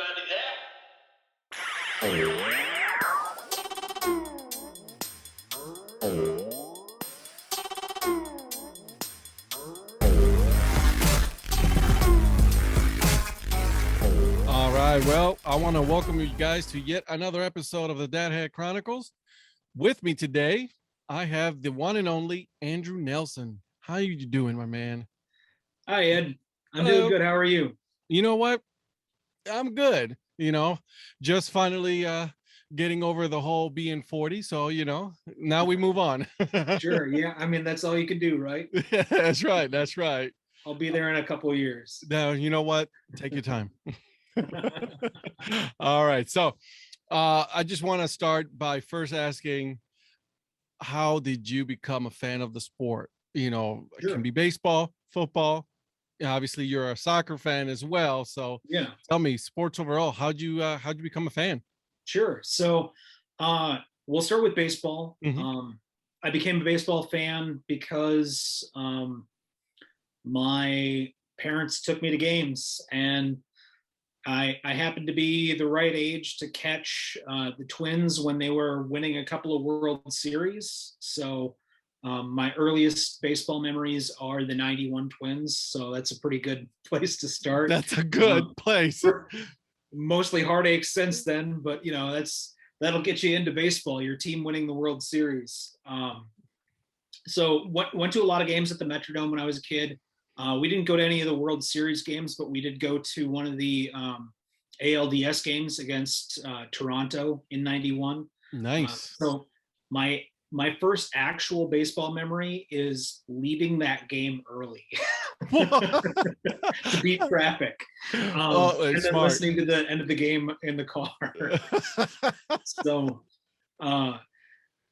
Everybody there? All right. Well, I want to welcome you guys to yet another episode of the Dad Hat Chronicles. With me today, I have the one and only Andrew Nelson. How you doing, my man? Hi, Ed. I'm Hello. doing good. How are you? You know what? I'm good. Just finally getting over the whole being 40. So, now we move on. Sure. Yeah. I mean, that's all you can do, right? That's right. That's right. I'll be there in a couple of years. Now, you know what? Take your time. All right. So, I just want to start by first asking, how did you become a fan of the sport? It Sure. can be baseball, football. Obviously, you're a soccer fan as well. So, Yeah, tell me, sports overall, how'd you become a fan? sure. So, we'll start with baseball. Mhm. I became a baseball fan because my parents took me to games, and I happened to be the right age to catch the Twins when they were winning a couple of World Series. So my earliest baseball memories are the '91 Twins. So that's a pretty good place to start. That's a good place. Mostly heartache since then, but that'll get you into baseball. Your team winning the World Series. So went to a lot of games at the Metrodome when I was a kid. We didn't go to any of the World Series games, but we did go to one of the ALDS games against Toronto in '91. Nice. So my first actual baseball memory is leaving that game early to beat traffic, and then smart. listening to the end of the game in the car. So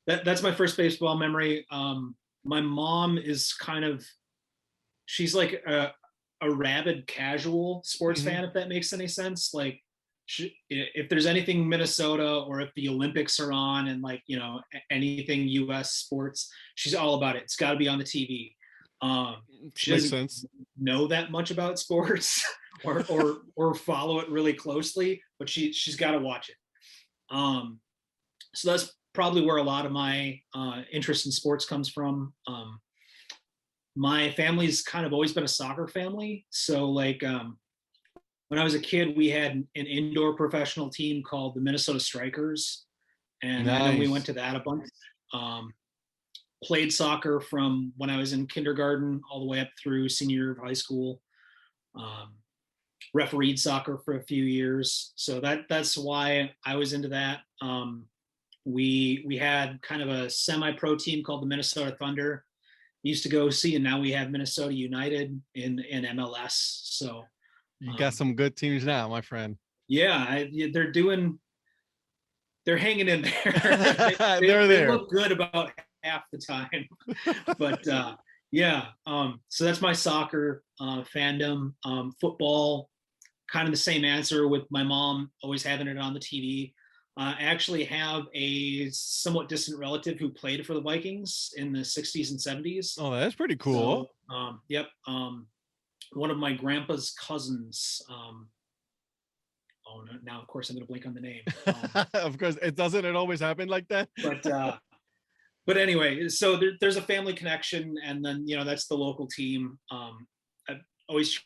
that's my first baseball memory. My mom is she's like a rabid casual sports Mhm. fan, if that makes any sense. Like, if there's anything Minnesota, or if the Olympics are on, and anything U.S. sports, she's all about it. It's got to be on the TV. She Makes doesn't sense. know that much about sports or follow it really closely, but she's got to watch it. So that's probably where a lot of my interest in sports comes from. My family's kind of always been a soccer family. So when I was a kid, we had an indoor professional team called the Minnesota Strikers. And I know we went Nice. to that a bunch. Played soccer from when I was in kindergarten all the way up through senior year of high school. Refereed soccer for a few years. So that's why I was into that. We had kind of a semi-pro team called the Minnesota Thunder. Used to go see, and now we have Minnesota United in MLS. So You got some good teams now, my friend. yeah, they're hanging in there. They're They there. look good about half the time. But yeah, so that's my soccer fandom. Football, kind of the same answer, with my mom always having it on the TV. I actually have a somewhat distant relative who played for the Vikings in the '60s and '70s. Oh, that's pretty cool. So, yep. One of my grandpa's cousins. Oh no! Now, of course, I'm going to blank on the name. Of course, it doesn't. It always happen like that. But anyway, so there's a family connection, and then that's the local team. I've always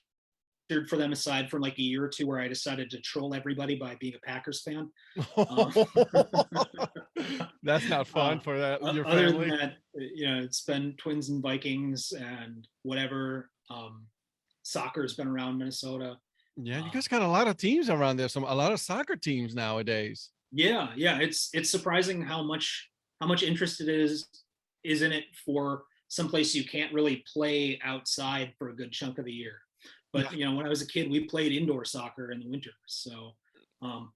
cheered for them, aside from like a year or two where I decided to troll everybody by being a Packers fan. That's not fun for your Other family. than that, it's been Twins and Vikings and whatever. Soccer has been around Minnesota. Yeah, you guys got a lot of teams around there. A lot of soccer teams nowadays. Yeah, it's surprising how much interest it is in it for someplace you can't really play outside for a good chunk of the year. But when I was a kid, we played indoor soccer in the winter. So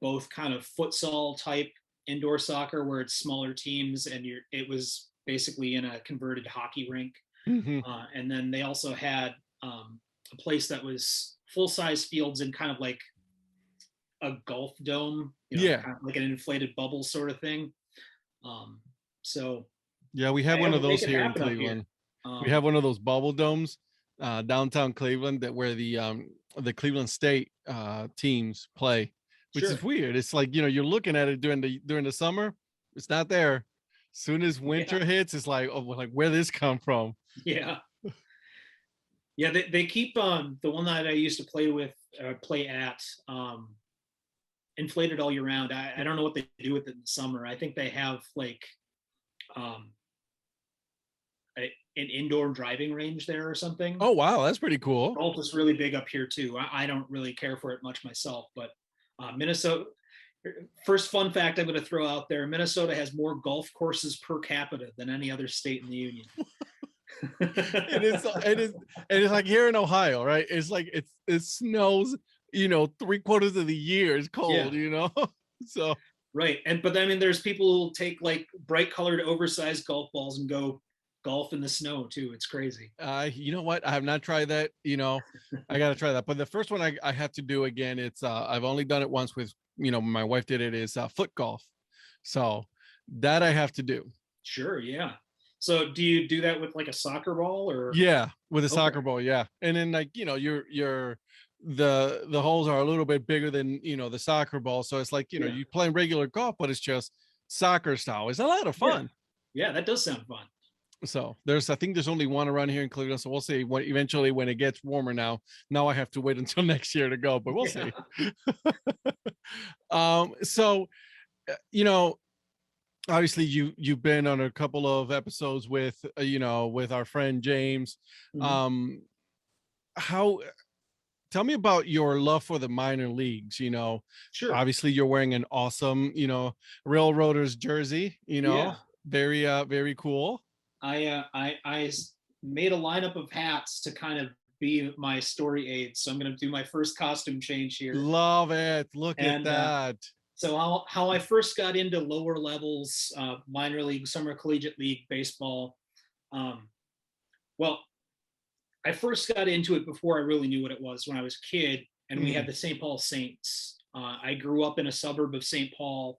both kind of futsal type indoor soccer, where it's smaller teams, and it was basically in a converted hockey rink. Mhm. And then they also had a place that was full-size fields in kind of like a golf dome, Yeah. kind of like an inflated bubble sort of thing. So Yeah, we have one of those here in happen up here. Cleveland. We have one of those bubble domes downtown Cleveland, that where the Cleveland State teams play. which Sure. is weird. It's like, you're looking at it during the summer, it's not there. Soon as winter Yeah. hits, it's like, oh, well, like where this come from? Yeah. Yeah. They keep the one that I used to play at inflated all year round. I don't know what they do with it in the summer. I think they have like um an indoor driving range there or something. Oh wow, that's pretty cool. Golf is really big up here too. I don't really care for it much myself, but Minnesota. First fun fact I'm going to throw out there: Minnesota has more golf courses per capita than any other state in the union. It is like here in Ohio, right? It's like it snows, 3/4 of the year. It's Yeah, cold, So right. But I mean, there's people who take like bright colored, oversized golf balls and go golf in the snow too. It's crazy. you know what? I have not tried that. I got to try that. But the first one I have to do again. It's I've only done it once with my wife did it. Is foot golf, so that I have to do. Sure, yeah. So do you do that with like a soccer ball or? Yeah, with a Okay. soccer ball, yeah. And then like, you're the holes are a little bit bigger than, the soccer ball. So it's like, Yeah. you playing regular golf, but it's just soccer style. It's a lot of Yeah. fun. Yeah, that does sound fun. So I think there's only one around here in Cleveland. So we'll see what eventually when it gets warmer now. Now I have to wait until next year to go, but we'll see. So you know, obviously you've been on a couple of episodes with with our friend James. Mhm. um how Tell me about your love for the minor leagues. Sure. Obviously you're wearing an awesome Railroaders jersey. Yeah. Very cool. Made a lineup of hats to kind of be my story aid. So I'm going to do my first costume change here. Love it. Look at And that. so how I first got into lower levels, minor league, summer collegiate league baseball. Um, well, I first got into it before I really knew what it was when I was a kid, and we had the St. Paul Saints. I grew up in a suburb of St. Paul.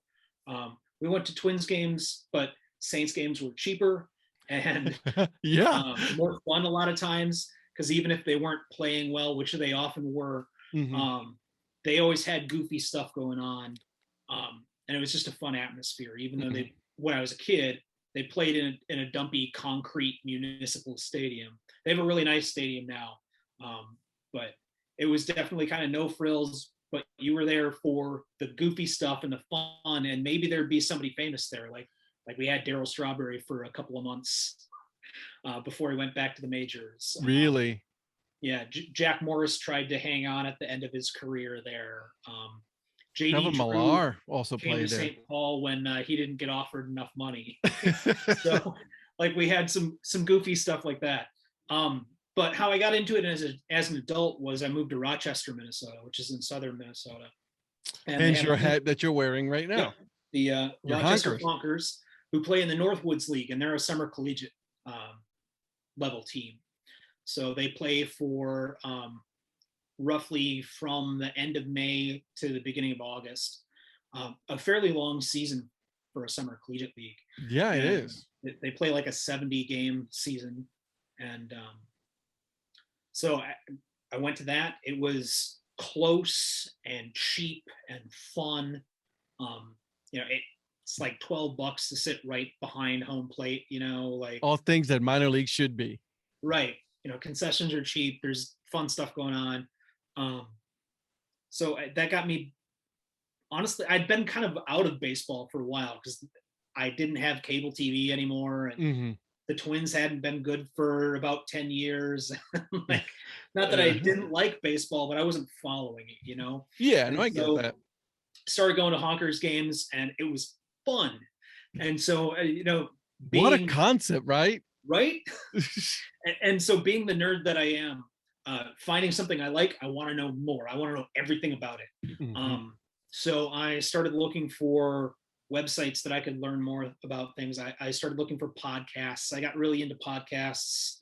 We went to Twins games, but Saints games were cheaper and Yeah. more fun a lot of times, because even if they weren't playing well, which they often were, they always had goofy stuff going on. And it was just a fun atmosphere, even though when I was a kid, they played in a dumpy concrete municipal stadium. They have a really nice stadium now, but it was definitely kind of no frills. But you were there for the goofy stuff and the fun, and maybe there'd be somebody famous there, like we had Darryl Strawberry for a couple of months before he went back to the majors. Really? Yeah, Jack Morris tried to hang on at the end of his career there. Kevin JD Drew Millar also came to played there. St. Paul when he didn't get offered enough money. So like we had some goofy stuff like that. But how I got into it as an adult was I moved to Rochester, Minnesota, which is in southern Minnesota. And your hat that you're wearing right now. Yeah, the Rochester Honkers. Honkers, who play in the Northwoods League, and they're a summer collegiate level team. So they play for roughly from the end of May to the beginning of August. A fairly long season for a summer collegiate league. Yeah, it is. They play like a 70-game season. And so I went to that. It was close and cheap and fun. It's like $12 to sit right behind home plate, like all things that minor league should be. Right. Concessions are cheap. There's fun stuff going on. So that got me, honestly, I'd been kind of out of baseball for a while because I didn't have cable TV anymore. And the Twins hadn't been good for about 10 years. Like, not that I didn't like baseball, but I wasn't following it, Yeah, no, I get that. Started going to Honkers games and it was fun. And so, what a concept, right? Right. and so being the nerd that I am, finding something I like, I want to know more. I want to know everything about it. So I started looking for websites that I could learn more about things. I started looking for podcasts. I got really into podcasts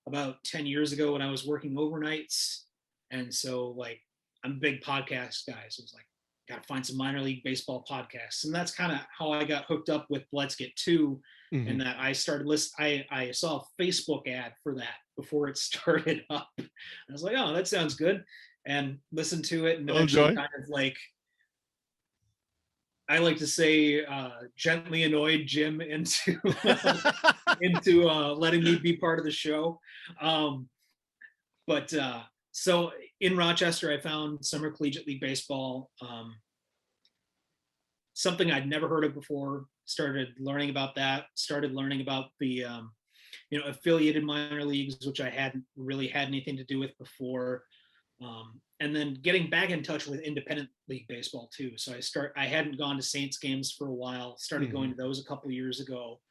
about 10 years ago when I was working overnights. And so like, I'm a big podcast guy. So it's like, got to find some minor league baseball podcasts. And that's kind of how I got hooked up with Let's Get To. And that I started I saw a Facebook ad for that before it started up. I was like, oh, that sounds good. And listened to it and eventually kind of like I like to say gently annoyed Jim into letting me be part of the show. But so in Rochester, I found Summer Collegiate League Baseball, something I'd never heard of before. Started learning about that. Started learning about the affiliated minor leagues, which I hadn't really had anything to do with before. And then getting back in touch with independent league baseball too. So I hadn't gone to Saints games for a while, started going to those a couple years ago.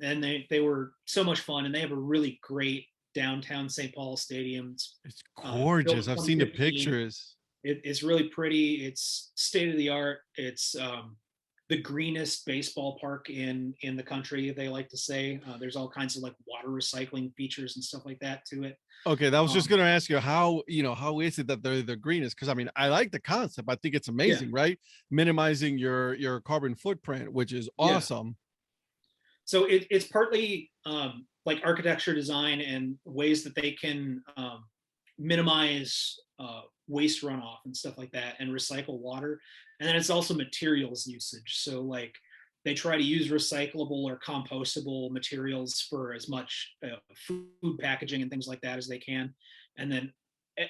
And they were so much fun, and they have a really great downtown St. Paul stadium. It's gorgeous. Built I've seen the 2015. pictures. It's really pretty. It's state of the art. It's the greenest baseball park in the country, they like to say. There's all kinds of like water recycling features and stuff like that to it. Okay, that was just going to ask you how is it that they're the greenest? Because I mean, I like the concept. I think it's amazing, right? Minimizing your carbon footprint, which is awesome. So it's partly like architecture design and ways that they can minimize waste runoff and stuff like that, and recycle water. And then it's also materials usage. So like they try to use recyclable or compostable materials for as much food packaging and things like that as they can. And then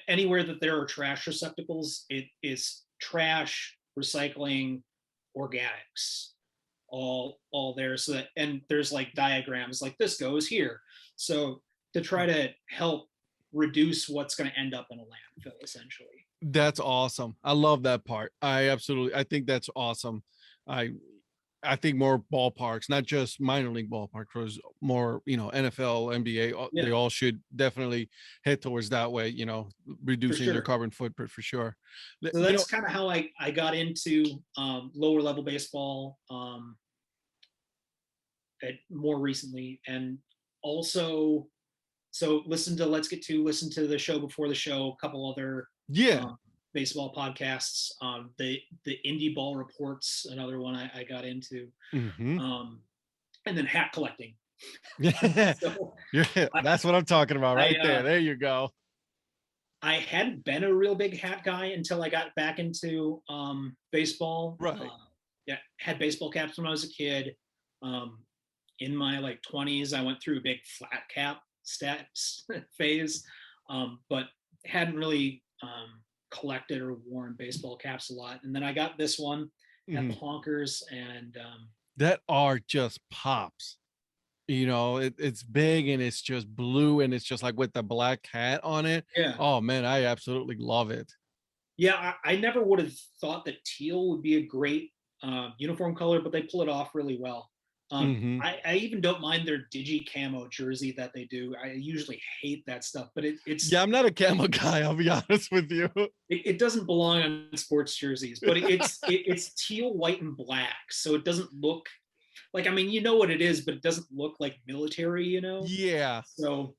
anywhere that there are trash receptacles, it is trash, recycling, organics, all there. So that, and there's like diagrams like this goes here. So to try to help reduce what's going to end up in a landfill, essentially. That's awesome. I love that part. I think that's awesome. I think more ballparks, not just minor league ballparks, more, NFL, NBA, they all should definitely head towards that way, reducing their carbon footprint for sure. So that's kind of how I got into lower level baseball more recently. And also, so listen to the show before the show, a couple other baseball podcasts. The Indie Ball Reports, another one I got into, and then hat collecting. So, that's what I'm talking about right there. There you go. I hadn't been a real big hat guy until I got back into baseball. Right. Had baseball caps when I was a kid. In my like 20s, I went through a big flat cap stats phase, but hadn't really collected or worn baseball caps a lot. And then I got this one at the Honkers, and that art just pops. It's big and it's just blue and it's just like with the black hat on it. Yeah. Oh man, I absolutely love it. Yeah, I never would have thought that teal would be a great uniform color, but they pull it off really well. I even don't mind their digi camo jersey that they do. I usually hate that stuff, but it's I'm not a camo guy, I'll be honest with you. It doesn't belong on sports jerseys, but it's teal, white, and black, so it doesn't look like, I mean, you know what it is, but it doesn't look like military, Yeah. So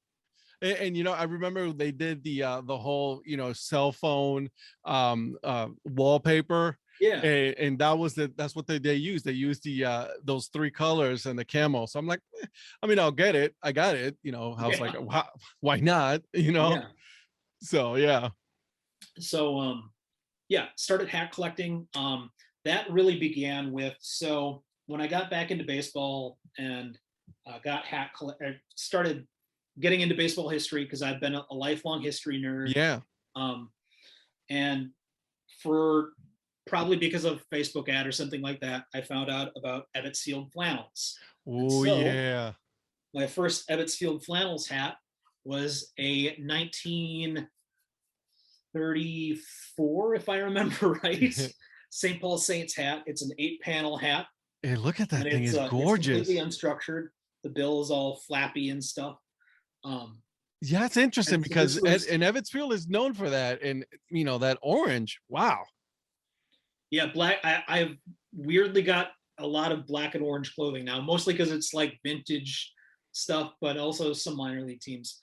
and I remember they did the whole cell phone wallpaper. Yeah. And that's what they used. They used the those three colors and the camo. So I'm like, I mean, I'll get it. I got it. I was like, why not? Yeah. So yeah. So started hat collecting. That really began with, so when I got back into baseball and started getting into baseball history, because I've been a lifelong history nerd. Yeah. And for probably because of a Facebook ad or something like that, I found out about Ebbets Field flannels. Oh, yeah. My first Ebbets Field flannels hat was a 1934, if I remember right, St. Paul Saints hat. It's an 8-panel hat. Hey, look at that thing. It's gorgeous. It's completely unstructured. The bill is all flappy and stuff. Yeah, it's interesting because Ebbets Field is known for that. And, that orange. Wow. Yeah, black. I've weirdly got a lot of black and orange clothing now, mostly because it's like vintage stuff, but also some minor league teams.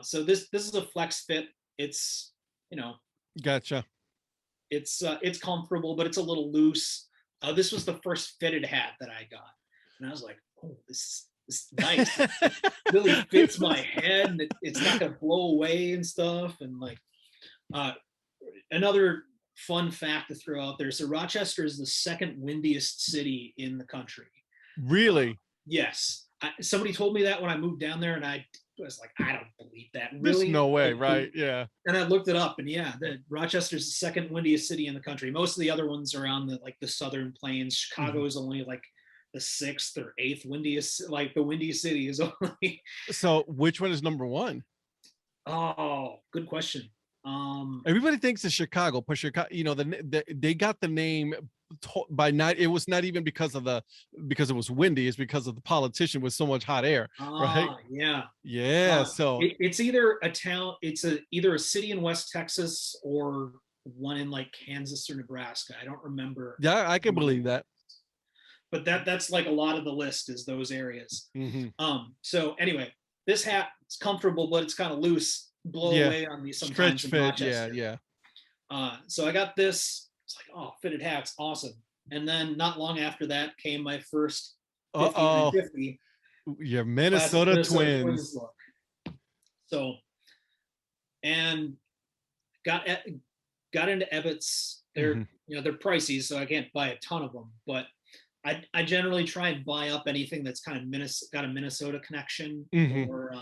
So this is a flex fit. It's Gotcha. It's comfortable, but it's a little loose. This was the first fitted hat that I got, and I was like, oh, this is nice. It really fits my head, and it's not gonna blow away and stuff. And like another fun fact to throw out there. So Rochester is the second windiest city in the country. Really? Yes. Somebody told me that when I moved down there, and I was like, I don't believe that. There's Really? no way, Like, right? Yeah. and I looked it up, and yeah, Rochester's the second windiest city in the country. Most of the other ones are on the southern plains. Chicago is only like the sixth or eighth windiest, like the windiest city is only. So which one is number one? Oh, good question. Everybody thinks it's Chicago, but Chicago, they got the name by night. It was not even because it was windy. It's because of the politician with so much hot air, right? Yeah. Yeah. So it's either a town, either a city in West Texas or one in like Kansas or Nebraska. I don't remember. yeah, I can believe that. But that's like a lot of the list is those areas. Mm-hmm. So anyway, this hat is comfortable, but it's kind of loose. Blow away on me sometimes. Stretch fit. Yeah. So I got this. It's like, oh, fitted hats, awesome. And then not long after that came my first 50 your Minnesota Twins look. So, and got into Ebbets. They're they're pricey, so I can't buy a ton of them. But I generally try and buy up anything that's kind of got a Minnesota connection, or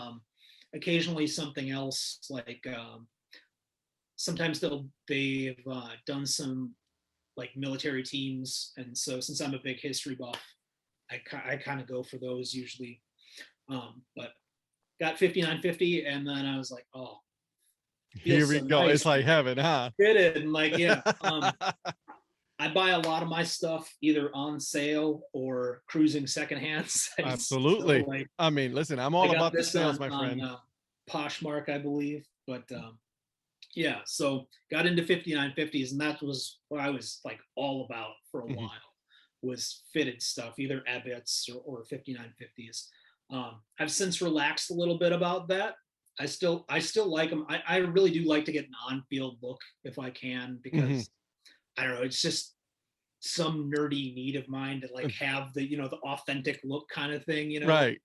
occasionally something else, like sometimes they've done some like military teams, and so since I'm a big history buff, I kind of go for those usually. But got 5950, and then I was like, oh, here we go. Nice. It's like heaven, huh? Fitted, and like, yeah. I buy a lot of my stuff either on sale or cruising secondhands. Absolutely. So, like, I mean, listen, I'm all about the sales, my friend. Poshmark, I believe. But yeah, so got into 5950s, and that was what I was like all about for a while, was fitted stuff, either Ebbets or 5950s. I've since relaxed a little bit about that. I still like them. I really do like to get an on-field look if I can, because I don't know, it's just some nerdy need of mine to like have the, the authentic look kind of thing, Right.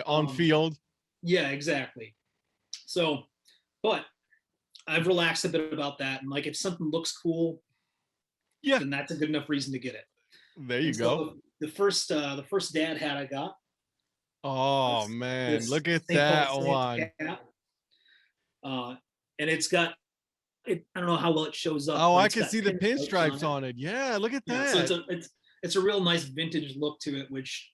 On field. Yeah, exactly. So, but I've relaxed a bit about that. And like, if something looks cool, then that's a good enough reason to get it. There you go. The first dad hat I got. Oh man, look at that one. And it's got, I don't know how well it shows up. Oh, I can see the pinstripes on it. Yeah, look at that. So it's a real nice vintage look to it, which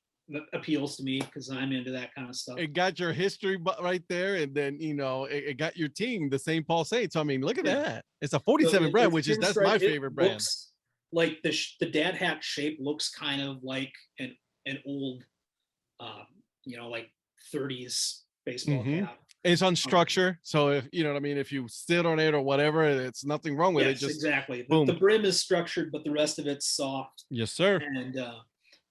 appeals to me because I'm into that kind of stuff. It got your history right there, and then it got your team, the St. Paul Saints. So I mean, look at that. It's a 47 brand, which that's my favorite brand. Like the dad hat shape looks kind of like an old, like 30s baseball cap. It's on structure, so if you know what I mean, if you sit on it or whatever, it's nothing wrong with it. Just exactly. The brim is structured, but the rest of it's soft. Yes, sir. And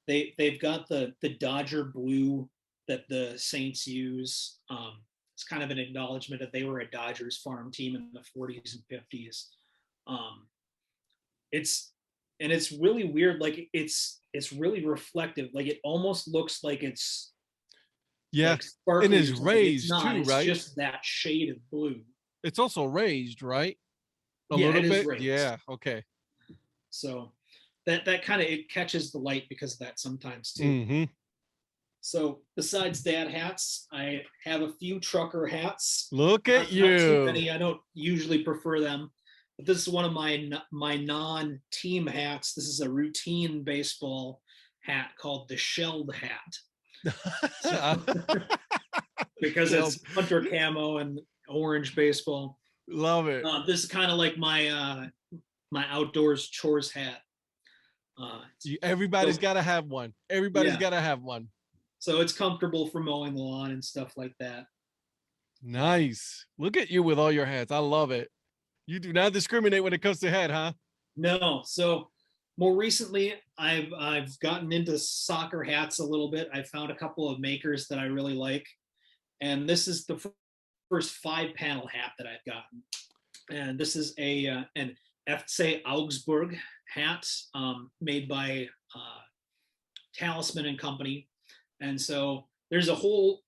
they've got the Dodger blue that the Saints use. It's kind of an acknowledgement that they were a Dodgers farm team in the 40s and 50s. It's really weird. Like it's really reflective. Like it almost looks like it's. Yeah, like and it's raised too, right? It's just that shade of blue. It's also raised, right? A little bit. Yeah. Okay. So that kind of, it catches the light because of that sometimes too. So besides dad hats, I have a few trucker hats. Look at you. Not too many. I don't usually prefer them, but this is one of my non-team hats. This is a routine baseball hat called the shelled hat. Because it's hunter camo and orange baseball. Love it. This is kind of like my outdoors chores hat. Everybody's got to have one. Everybody's got to have one. So it's comfortable for mowing the lawn and stuff like that. Nice. Look at you with all your hats. I love it. You do not discriminate when it comes to hat, huh? No. So more recently, I've gotten into soccer hats a little bit. I found a couple of makers that I really like, and this is the first 5-panel hat that I've gotten. And this is an FC Augsburg hat made by Talisman and Company. And so there's a whole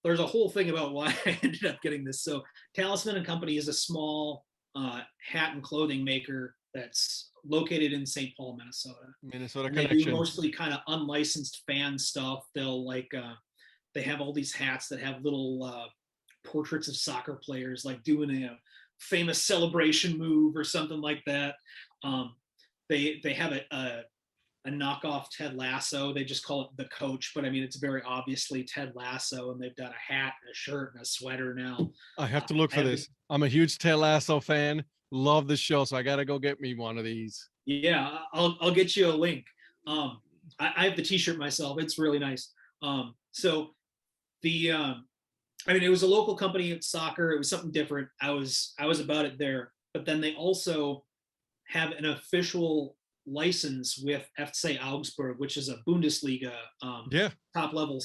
thing about why I ended up getting this. So Talisman and Company is a small hat and clothing maker that's located in St. Paul, Minnesota. Minnesota And they do connection. mostly kind of unlicensed fan stuff. They'll like they have all these hats that have little portraits of soccer players, like doing a famous celebration move or something like that. They have a knockoff Ted Lasso. They just call it the Coach, but I mean it's very obviously Ted Lasso, and they've got a hat, and a shirt, and a sweater now. I have to look for this. I'm a huge Ted Lasso fan. Love the show, so I gotta go get me one of these. Yeah, I'll get you a link. I have the T-shirt myself. It's really nice. So the I mean, it was a local company at soccer. It was something different. I was about it there, but then they also have an official license with FC Augsburg, which is a Bundesliga top level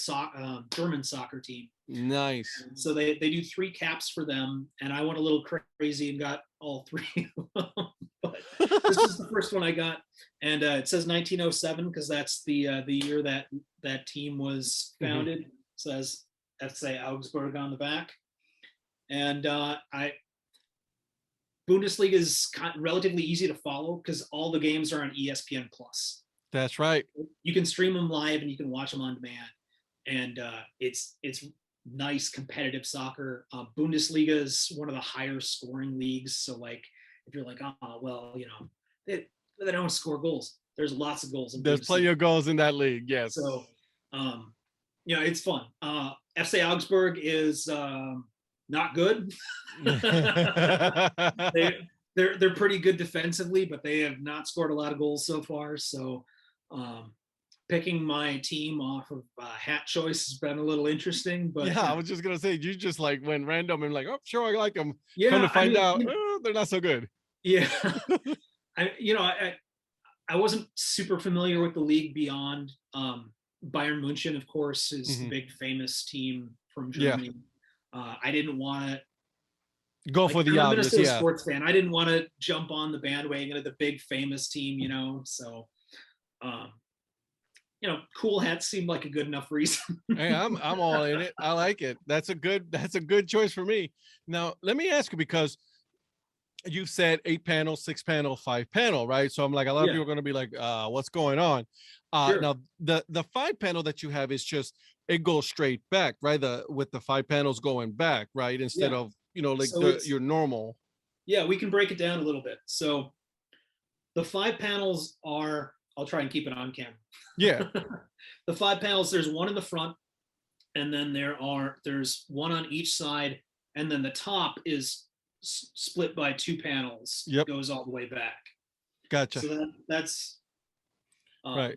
German soccer team. Nice. And so they do 3 caps for them, and I went a little crazy and got all 3 of them. But this is the first one I got, and it says 1907 because that's the year that team was founded. It says FC Augsburg on the back, and Bundesliga is relatively easy to follow because all the games are on ESPN Plus. That's right. You can stream them live and you can watch them on demand, and it's nice competitive soccer. Bundesliga is one of the higher scoring leagues, so like if you're like, oh well, you know, they don't score goals. There's lots of goals. There's plenty of goals in that league. Yes. So, you know, it's fun. FC Augsburg is not good. They're pretty good defensively, but they have not scored a lot of goals so far. So picking my team off of hat choice has been a little interesting. But yeah, I was just gonna say you just like went random and like, oh sure, I like them. Yeah, come to find out, you know, they're not so good. Yeah. I wasn't super familiar with the league beyond Bayern München, of course, is the big famous team from Germany. I didn't want to go for the obvious. I'm a Minnesota sports fan. I didn't want to jump on the bandwagon of the big famous team, you know. So, you know, cool hats seemed like a good enough reason. Hey, I'm all in it. I like it. That's a good choice for me. Now, let me ask you, because you said 8 panel, 6 panel, 5 panel, right? So I'm like, a lot of people are going to be like, what's going on? Sure. Now the 5 panel that you have is just, it goes straight back, right? With the 5 panels going back, right? Instead of, you know, like so your normal. Yeah, we can break it down a little bit. So the 5 panels are, I'll try and keep it on camera. Yeah. The 5 panels, there's one in the front, and then there's one on each side, and then the top is split by 2 panels. Yep. Goes all the way back. Gotcha. So that's right.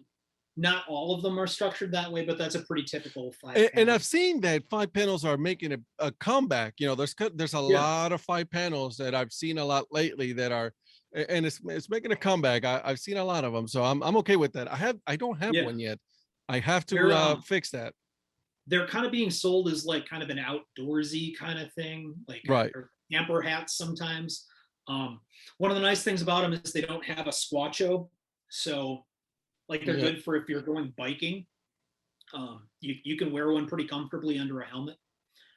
Not all of them are structured that way, but that's a pretty typical 5 and I've seen that 5 panels are making a comeback. You know, there's a lot of 5 panels that I've seen a lot lately that are, and it's making a comeback. I've seen a lot of them, so I'm okay with that. I don't have one yet. I have to fix that. They're kind of being sold as like kind of an outdoorsy kind of thing, like right. Camper hats sometimes. One of the nice things about them is they don't have a squatcho, so like they're good for if you're going biking. You can wear one pretty comfortably under a helmet.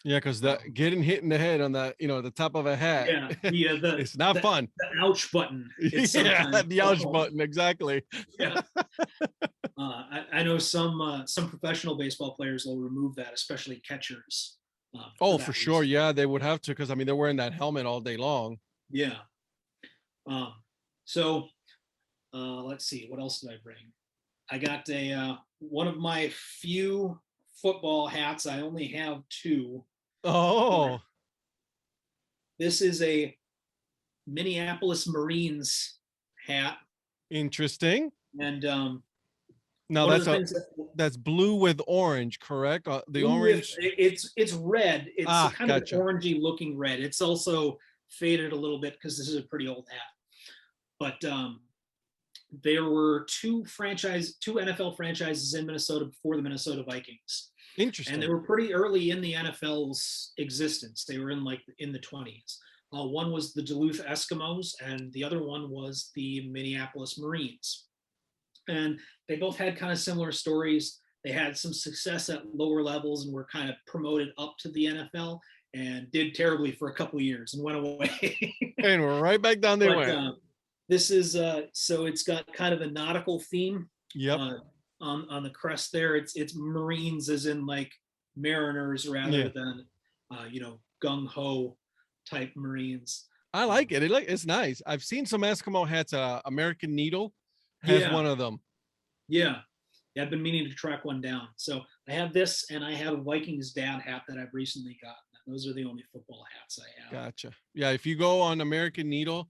Yeah, because getting hit in the head on the, you know, the top of a hat. Yeah, it's not fun. The ouch button. Yeah, the ouch button, exactly. Yeah. I know some professional baseball players will remove that, especially catchers. For sure. Yeah, they would have to, because I mean they're wearing that helmet all day long. Yeah. So let's see, what else did I bring? I got one of my few football hats. I only have 2. Oh. This is a Minneapolis Marines hat. Interesting. And now that's blue with orange, correct? The orange. It's red. It's kind of an orangey looking red. It's also faded a little bit because this is a pretty old hat. But there were 2 NFL franchises in Minnesota before the Minnesota Vikings. Interesting. And they were pretty early in the NFL's existence. They were in the 20s. One was the Duluth Eskimos, and the other one was the Minneapolis Marines. And they both had kind of similar stories. They had some success at lower levels and were kind of promoted up to the NFL, and did terribly for a couple of years and went away. And we're right back down they went. This is so it's got kind of a nautical theme Yep. uh, on the crest there. It's Marines, as in like mariners, Yeah. rather than gung ho type Marines. I like Um, it. It's nice. I've seen some Eskimo hats. American Needle has yeah, one of them. yeah, yeah. I've been meaning to track one down. So I have this, and I have a Vikings dad hat that I've recently gotten. Those are the only football hats I have. Gotcha. Yeah, if you go on American Needle,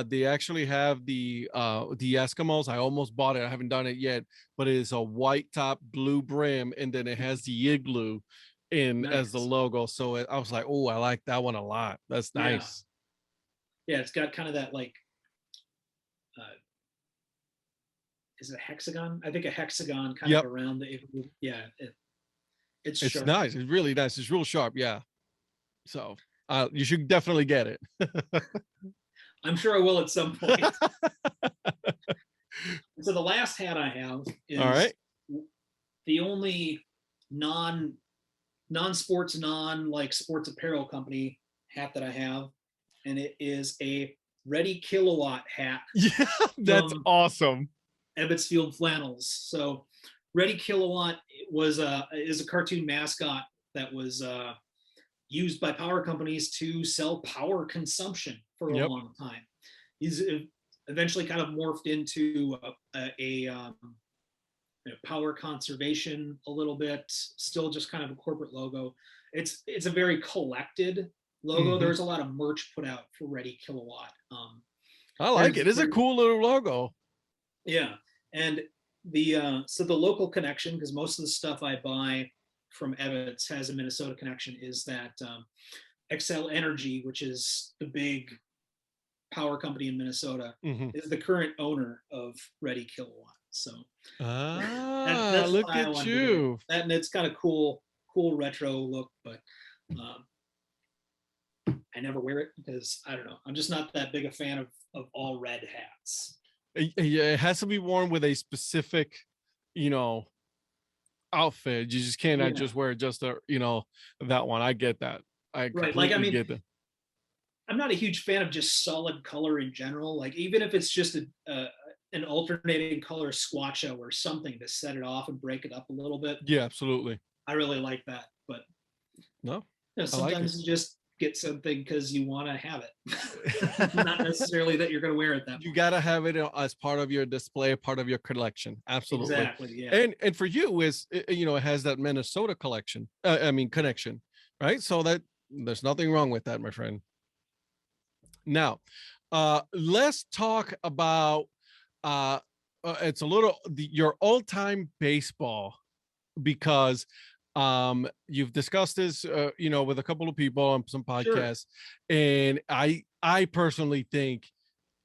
they actually have the Eskimos. I almost bought it. I haven't done it yet, but it is a white top, blue brim, and then it has the igloo in as the Nice. logo. So I was like, oh, I like that one a lot. That's Yeah, nice. yeah. It's got kind of that like uh, is it a hexagon? I think a hexagon kind of Yep. around the yeah. It's It's sharp. nice. It's really nice. It's real sharp. Yeah. So you should definitely get it. I'm sure I will at some point. So the last hat I have All is right. the only non-sports, like sports apparel company hat that I have, and it is a Ready Kilowatt hat Yeah, that's from awesome. Ebbets Field Flannels. So Ready Kilowatt is a cartoon mascot that was used by power companies to sell power consumption for a Yep. long time. He's eventually kind of morphed into power conservation a little bit, still just kind of a corporate logo. It's a very collected logo. Mm-hmm. There's a lot of merch put out for Ready Kilowatt. I like it. It's a cool little logo. Yeah, and the local connection, because most of the stuff I buy from Ebbets has a Minnesota connection, is that Xcel Energy, which is the big power company in Minnesota, Mm-hmm. is the current owner of Ready Kilowatt. So Ah, that's look why I at wanted to get it. you. That, and it's got a cool retro look, but um, I never wear it because I don't know. I'm just not that big a fan of all red hats. Yeah, it has to be worn with a specific, you know, outfit. You just cannot Yeah, just wear just that one. I get that. I right. Like I completely mean, get that. I'm not a huge fan of just solid color in general. Like even if it's just an alternating color squatcho or something to set it off and break it up a little bit, Yeah, absolutely. I really like that. But No, I like it. sometimes you just get something because you want to have it, not necessarily that you're going to wear it that You much. gotta have it as part of your display, part of your collection. Absolutely. Exactly. Yeah. And for you is it has that Minnesota collection. I mean connection, right? So that there's nothing wrong with that, my friend. Now, let's talk about uh, it's a little your all-time baseball because you've discussed this with a couple of people on some Sure. podcasts, and I personally think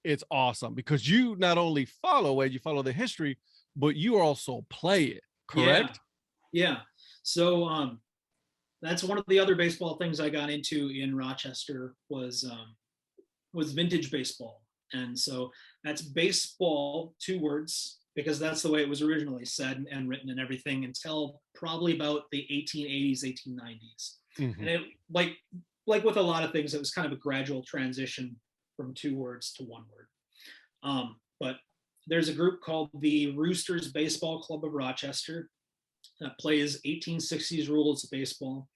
it's awesome because you not only follow it, you follow the history, but you also play it, Yeah. correct? Yeah. So that's one of the other baseball things I got into in Rochester was vintage baseball. And so that's baseball, two words, because that's the way it was originally said and written and everything until probably about the 1880s, 1890s. Mm-hmm. And it like with a lot of things, it was kind of a gradual transition from two words to one word. But there's a group called the Roosters Baseball Club of Rochester that plays 1860s rules of baseball.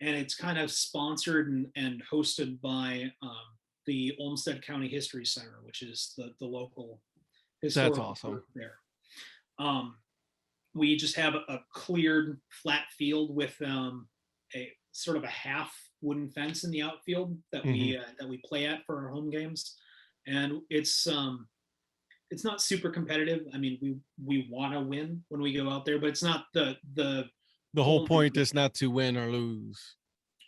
And it's kind of sponsored and hosted by the Olmsted County History Center, which is the local That's historical awesome. group there. We just have a cleared flat field with a sort of a half wooden fence in the outfield that Mm-hmm. we play at for our home games, and it's not super competitive. I mean, we want to win when we go out there, but it's not the The whole only point is not to win or lose.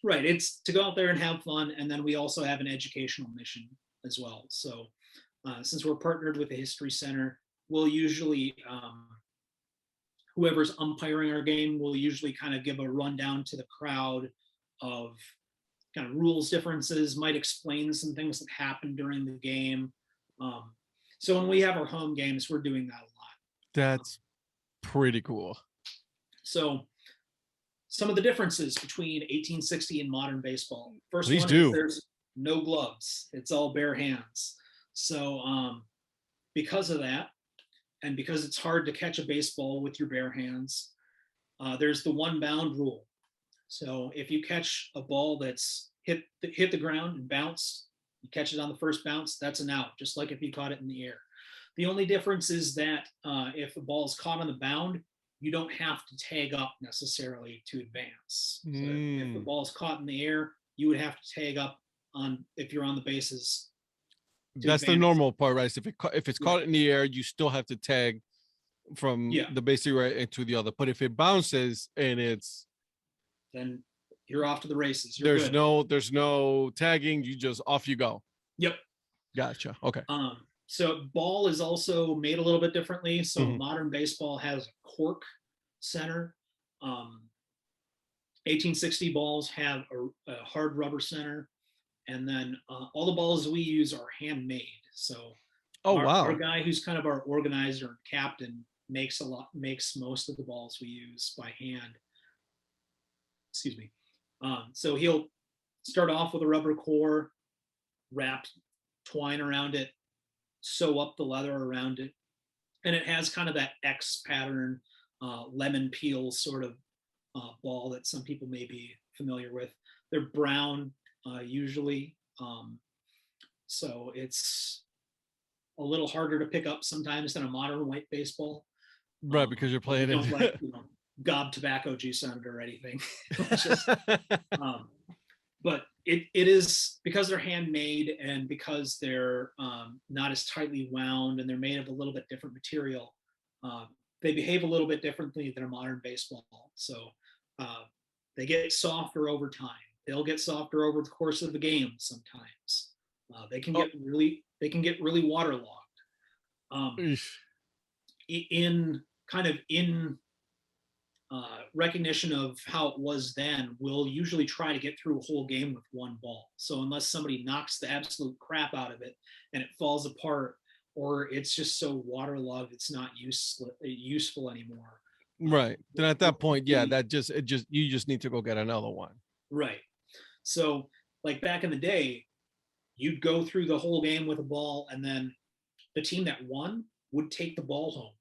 right. It's to go out there and have fun, and then we also have an educational mission as well. So since we're partnered with the History Center, we'll usually whoever's umpiring our game will usually kind of give a rundown to the crowd of kind of rules differences, might explain some things that happened during the game. So when we have our home games, we're doing that a lot. That's pretty cool. So some of the differences between 1860 and modern baseball. First Please one is do. there's no gloves. It's all bare hands. So because of that, and because it's hard to catch a baseball with your bare hands, there's the one bound rule. So if you catch a ball that's hit the ground and bounce, you catch it on the first bounce, that's an out, just like if you caught it in the air. The only difference is that if the ball is caught on the bound, you don't have to tag up necessarily to advance. So if the ball is caught in the air, you would have to tag up on if you're on the bases. That's the normal part, right? So if it's caught in the air, you still have to tag from the base right into the other. But if it bounces and it's, then you're off to the races. There's no tagging. You just off you go. Yep. Gotcha. Okay. So ball is also made a little bit differently. So modern baseball has a cork center. 1860 balls have a hard rubber center, and then all the balls we use are handmade. So our guy who's kind of our organizer and captain makes most of the balls we use by hand. Excuse me. So he'll start off with a rubber core, wrap twine around it, sew up the leather around it, and it has kind of that X pattern, lemon peel sort of ball that some people may be familiar with. They're brown usually, so it's a little harder to pick up sometimes than a modern white baseball. Right, because you're playing it. Like, gob tobacco juice on it or anything. Just, but it is, because they're handmade and because they're not as tightly wound and they're made of a little bit different material, they behave a little bit differently than a modern baseball. So they get softer over time. They'll get softer over the course of the game sometimes. They can get really waterlogged. In recognition of how it was then, we'll usually try to get through a whole game with one ball. So unless somebody knocks the absolute crap out of it and it falls apart, or it's just so waterlogged it's not useful anymore. Right. Then at that point, you just need to go get another one. Right. So like back in the day, you'd go through the whole game with a ball, and then the team that won would take the ball home.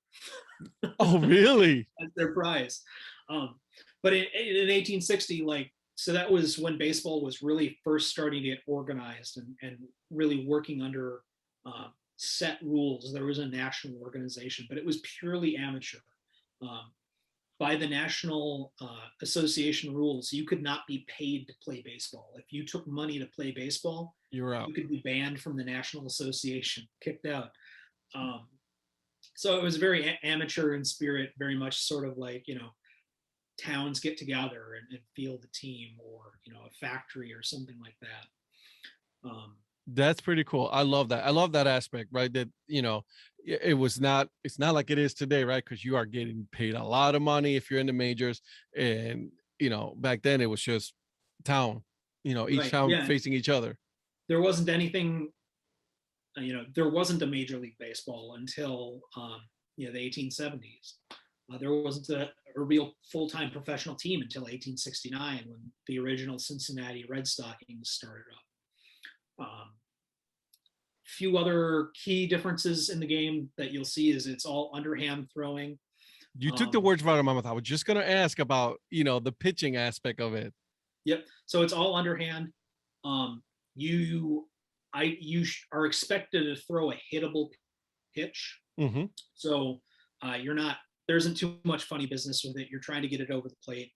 Oh, really? As their prize. But in 1860, so that was when baseball was really first starting to get organized and really working under set rules. There was a national organization, but it was purely amateur. By the National Association rules, you could not be paid to play baseball. If you took money to play baseball, you're out. You could be banned from the National Association, kicked out. So it was very amateur in spirit, very much sort of like, towns get together and field a team, or, a factory or something like that. That's pretty cool. I love that. I love that aspect, right? That, it's not like it is today, right? Because you are getting paid a lot of money if you're in the majors. And, back then it was just town, each town facing each other. There wasn't anything, there wasn't a Major League Baseball until, the 1870s. There wasn't a real full-time professional team until 1869, when the original Cincinnati Red Stockings started up. Few other key differences in the game that you'll see is it's all underhand throwing. You took the words right out of my mouth. I was just going to ask about, the pitching aspect of it. Yep. So it's all underhand. You are expected to throw a hittable pitch. Mm-hmm. So there isn't too much funny business with it. You're trying to get it over the plate.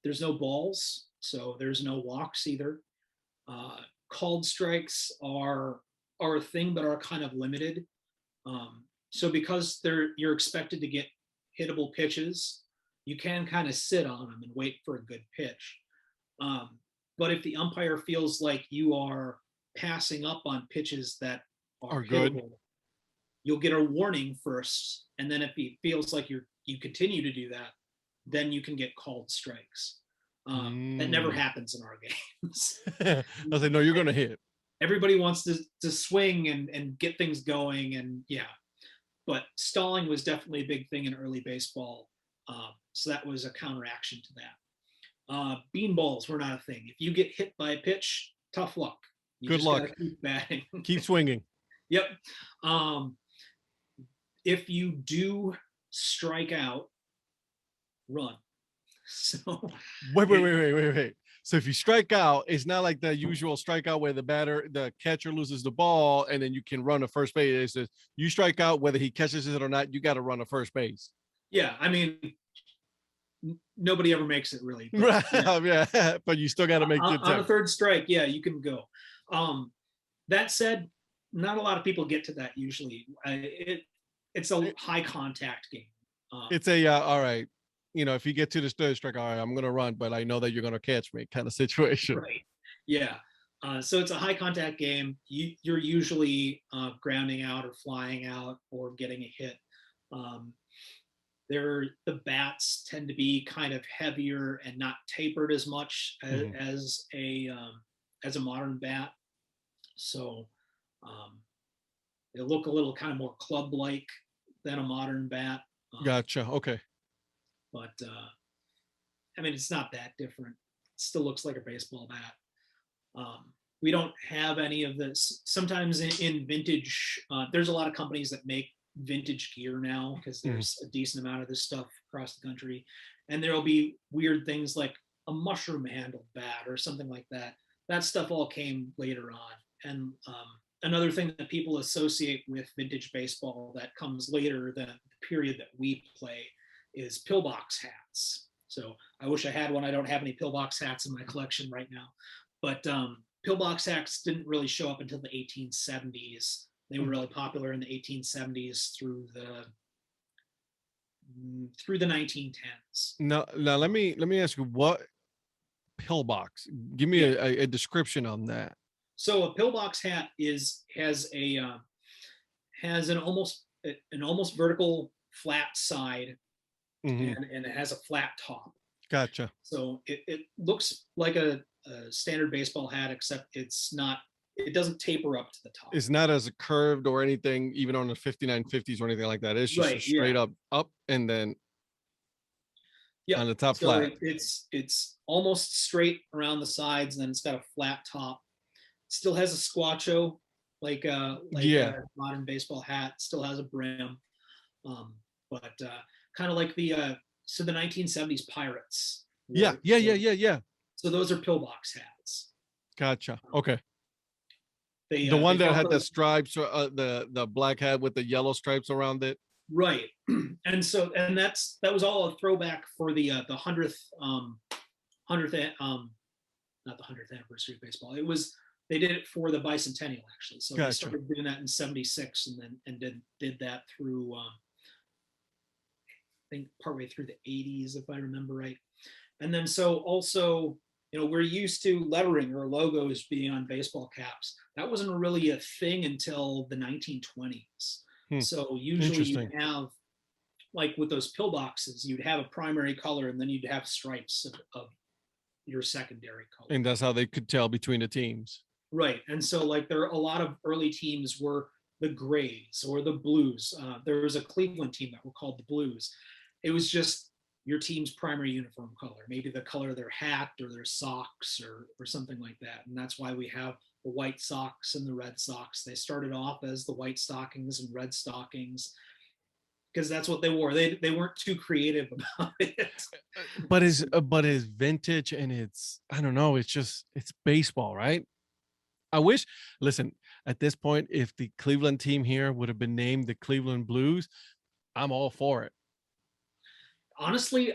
There's no balls, so there's no walks either. Called strikes are a thing, but are kind of limited. So because you're expected to get hittable pitches, you can kind of sit on them and wait for a good pitch. But if the umpire feels like you are passing up on pitches that are good, hittable, you'll get a warning first, and then if he feels like you continue to do that, then you can get called strikes. That never happens in our games. I was like, no, you're gonna hit. Everybody wants to swing and get things going, and but stalling was definitely a big thing in early baseball. So that was a counteraction to that. Beanballs were not a thing. If you get hit by a pitch, tough luck. You Good just got luck. to keep batting. Keep swinging. Yep. If you do strike out, run. So Wait. So if you strike out, it's not like the usual strikeout where the catcher loses the ball and then you can run to first base. It says you strike out, whether he catches it or not, you got to run to first base. yeah, I mean, nobody ever makes it really. Right. Yeah. Yeah. But you still got to make the On a attempt. third strike, yeah, you can go. That said, not a lot of people get to that usually. It's a high contact game. It's a all right. If you get to the third strike, all right, I'm gonna run, but I know that you're gonna catch me, kind of situation. Right. Yeah. So it's a high contact game. You're usually grounding out or flying out or getting a hit. Um, the bats tend to be kind of heavier and not tapered as much as a modern bat. So they look a little kind of more club like than a modern bat. Gotcha. Okay. But I mean, it's not that different. It still looks like a baseball bat. We don't have any of this. Sometimes in vintage, there's a lot of companies that make vintage gear now because there's a decent amount of this stuff across the country. And there'll be weird things like a mushroom handled bat or something like that. That stuff all came later on. And another thing that people associate with vintage baseball that comes later than the period that we play is pillbox hats. So I wish I had one. I don't have any pillbox hats in my collection right now. But pillbox hats didn't really show up until the 1870s. They were really popular in the 1870s through the 1910s. Now let me ask you, what pillbox? Give me a description on that. So a pillbox hat has an almost vertical flat side, and it has a flat top. Gotcha. So it looks like a standard baseball hat, except it doesn't taper up to the top. It's not as curved or anything, even on the 5950s or anything like that. It's just straight up and then on the top flat. It's almost straight around the sides, and then it's got a flat top. Still has a squacho, like a modern baseball hat. Still has a brim, but kind of like the 1970s Pirates. Yeah. So those are pillbox hats. Gotcha. Okay. The one that had the stripes, the black hat with the yellow stripes around it. Right. And that was all a throwback for the 100th not the 100th anniversary of baseball. They did it for the bicentennial actually. So They started doing that in 76 and did that through I think partway through the 80s, if I remember right. And then so also, we're used to lettering or logos being on baseball caps. That wasn't really a thing until the 1920s. So usually you have, like with those pillboxes, you'd have a primary color and then you'd have stripes of your secondary color. And that's how they could tell between the teams. Right. And so like there are a lot of early teams were the Grays or the Blues. There was a Cleveland team that were called the Blues. It was just your team's primary uniform color, maybe the color of their hat or their socks or something like that. And that's why we have the White Sox and the Red Sox. They started off as the White Stockings and Red Stockings because that's what they wore. They weren't too creative about it. But it's vintage and I don't know, it's baseball, right? Listen, at this point, if the Cleveland team here would have been named the Cleveland Blues, I'm all for it. Honestly,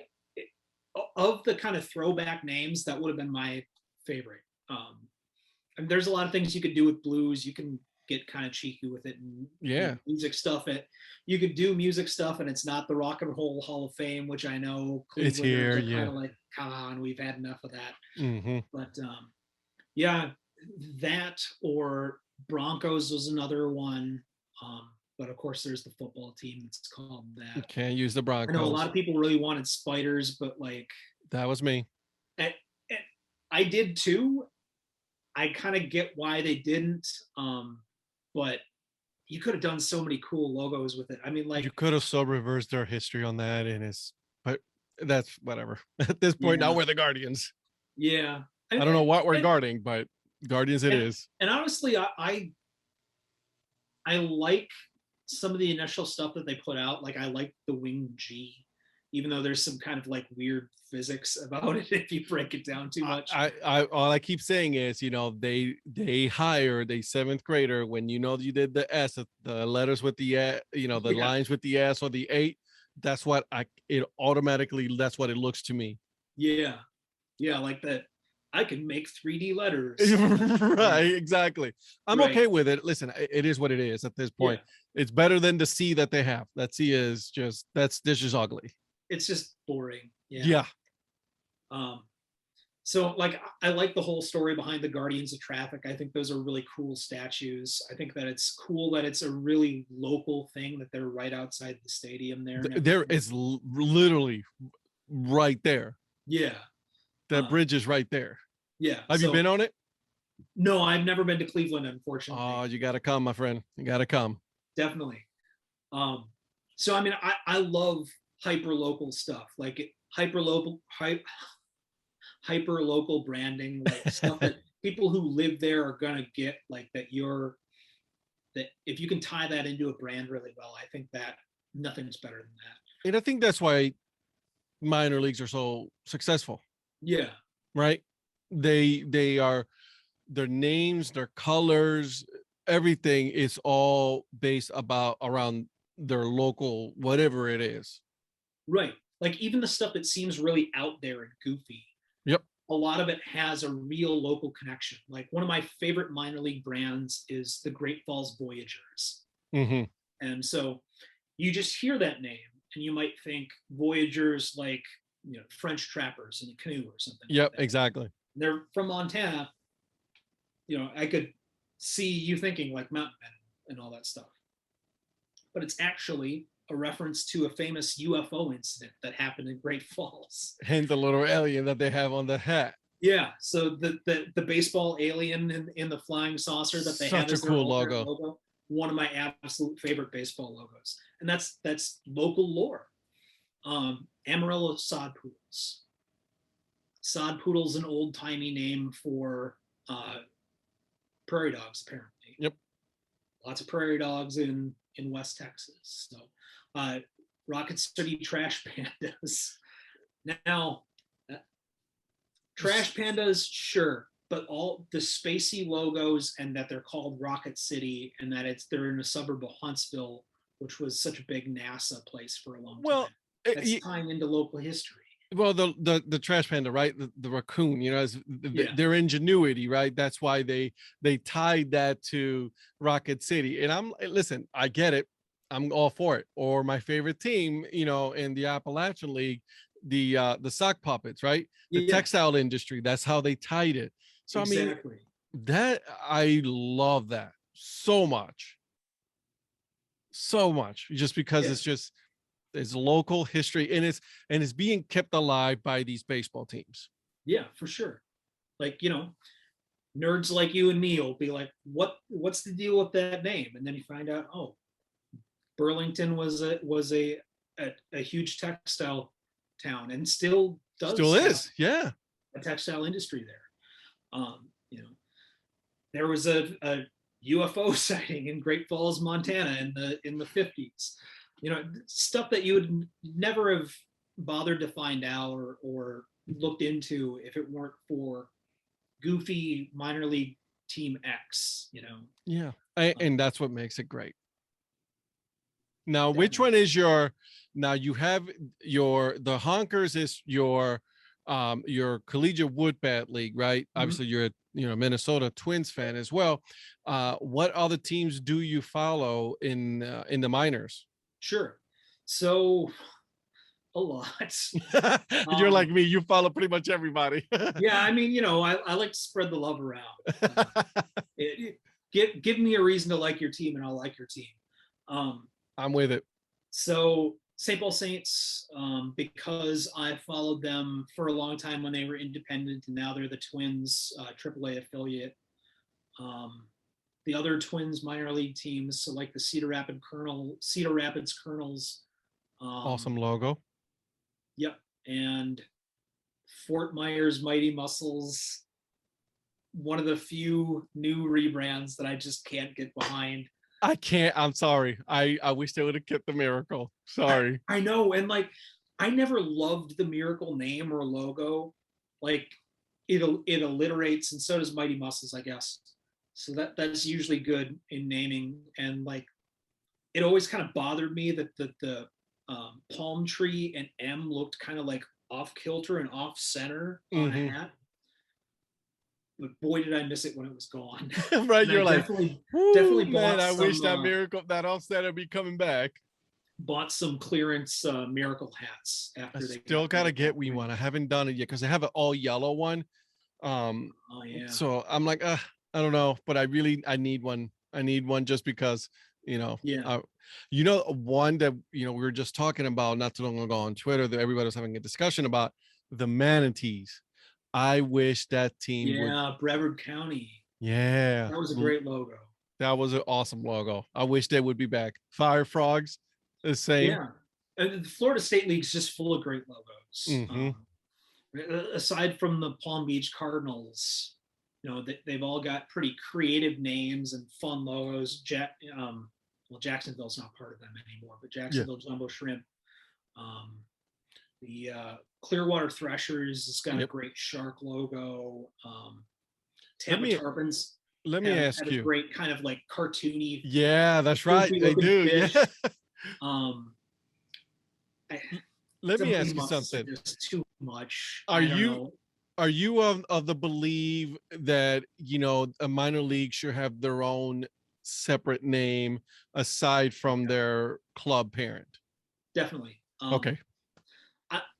of the kind of throwback names, that would have been my favorite. And there's a lot of things you could do with blues. You can get kind of cheeky with it and music stuff. You could do music stuff, and it's not the Rock and Roll Hall of Fame, which I know it's here. Kind of like, come on, we've had enough of that. Mm-hmm. But that or Broncos was another one. But of course, there's the football team that's called that. You can't use the Broncos. I know a lot of people really wanted spiders, but like that was me. I did too. I kind of get why they didn't, but you could have done so many cool logos with it. I mean, like you could have so reversed their history on that, but that's whatever. At this point, now we're the Guardians. Yeah, I don't know what we're guarding, but Guardians it is. And honestly, I like some of the initial stuff that they put out. Like I like the Wing G, even though there's some kind of like weird physics about it if you break it down too much. I all I keep saying is, they hired a seventh grader when you did the S, the letters with the the lines with the S or the 8. That's what it automatically, that's what it looks to me. Yeah. Yeah, like that. I can make 3D letters. Right, exactly. I'm Right. okay with it. Listen, it is what it is at this point. Yeah. It's better than the C that they have. That C is just this is ugly. It's just boring. Yeah. Yeah. So like I like the whole story behind the Guardians of Traffic. I think those are really cool statues. I think that it's cool that it's a really local thing, that they're right outside the stadium there. There is literally right there. Yeah. That bridge is right there. Yeah. Have you been on it? No, I've never been to Cleveland, unfortunately. Oh, you got to come, my friend. You got to come. Definitely. So I mean, I love hyper local stuff, like hyper local branding, like stuff that people who live there are gonna get, like that if you can tie that into a brand really well, I think that nothing's better than that. And I think that's why minor leagues are so successful. Yeah. Right. They are, their names, their colors, everything is all based around their local, whatever it is. Right. Like even the stuff that seems really out there and goofy. Yep. A lot of it has a real local connection. Like one of my favorite minor league brands is the Great Falls Voyagers. Mm-hmm. And so you just hear that name and you might think Voyagers, like, French trappers in a canoe or something. Yep, like that. exactly. They're from Montana. I could see you thinking like mountain men and all that stuff. But it's actually a reference to a famous UFO incident that happened in Great Falls. Hence the little alien that they have on the hat. Yeah, so the baseball alien in the flying saucer that they have as Such a cool logo. One of my absolute favorite baseball logos, and that's local lore. Amarillo sod poodles. Sod poodle's an old timey name for prairie dogs, apparently. Yep. Lots of prairie dogs in West Texas. So Rocket City trash pandas. Now, trash pandas, sure, but all the spacey logos and that they're called Rocket City and that they're in a suburb of Huntsville, which was such a big NASA place for a long time. That's tying into local history. Well, the trash panda, right? The raccoon, their ingenuity, right? That's why they tied that to Rocket City. And listen, I get it. I'm all for it. Or my favorite team, in the Appalachian League, the sock puppets, right? The textile industry. That's how they tied it. So exactly. I mean, I love that so much, just because it's local history and it's being kept alive by these baseball teams. Yeah, for sure. Like, nerds like you and me will be like, what's the deal with that name? And then you find out, oh, Burlington was a huge textile town and still is. Yeah. A textile industry there. There was a UFO sighting in Great Falls, Montana in the 50s. Stuff that you would never have bothered to find out or looked into if it weren't for goofy minor league team X, Yeah. And that's what makes it great. Now, which one is you have the Honkers is your collegiate wood bat league, right? Mm-hmm. Obviously you're a Minnesota Twins fan as well. What other teams do you follow in the minors? Sure. So a lot. You're like me. You follow pretty much everybody. Yeah. I mean, I like to spread the love around. Give me a reason to like your team and I'll like your team. I'm with it. So St. Paul Saints, because I followed them for a long time when they were independent and now they're the Twins AAA affiliate. The other Twins minor league teams, so like the Cedar Rapids Colonels. Awesome logo. Yep. And Fort Myers Mighty Muscles. one of the few new rebrands that I just can't get behind. I can't. I'm sorry. I wish they would have kept the Miracle. Sorry. I know, and like I never loved the Miracle name or logo. Like it alliterates, and so does Mighty Muscles, I guess. So that's usually good in naming, and like it always kind of bothered me that the palm tree and M looked kind of like off kilter and off center on a hat. But boy, did I miss it when it was gone. Right, you're like, definitely man, bought I some, wish that Miracle, that offset would be coming back. bought some clearance Miracle hats after I they still gotta get me one. I haven't done it yet because I have an all yellow one. Oh yeah. So I'm like, I don't know, but I need one. I need one just because, Yeah. One that we were just talking about not too long ago on Twitter that everybody was having a discussion about, the manatees. I wish that team would. Yeah, Brevard County. Yeah, That was a great logo. that was an awesome logo. I wish they would be back. Fire Frogs, the same. Yeah, and the Florida State League's just full of great logos. Aside from the Palm Beach Cardinals, they've all got pretty creative names and fun logos. Well, Jacksonville's not part of them anymore, but Jacksonville Jumbo Shrimp. The Clearwater Threshers has got a great shark logo. Tampa Tarpons. Let me ask you. A great kind of like cartoony. Yeah, that's right. They do. Fish. Yeah. Let me ask you something. Just too much. Are you of the belief that a minor league should have their own separate name aside from their club parent? Definitely. Okay.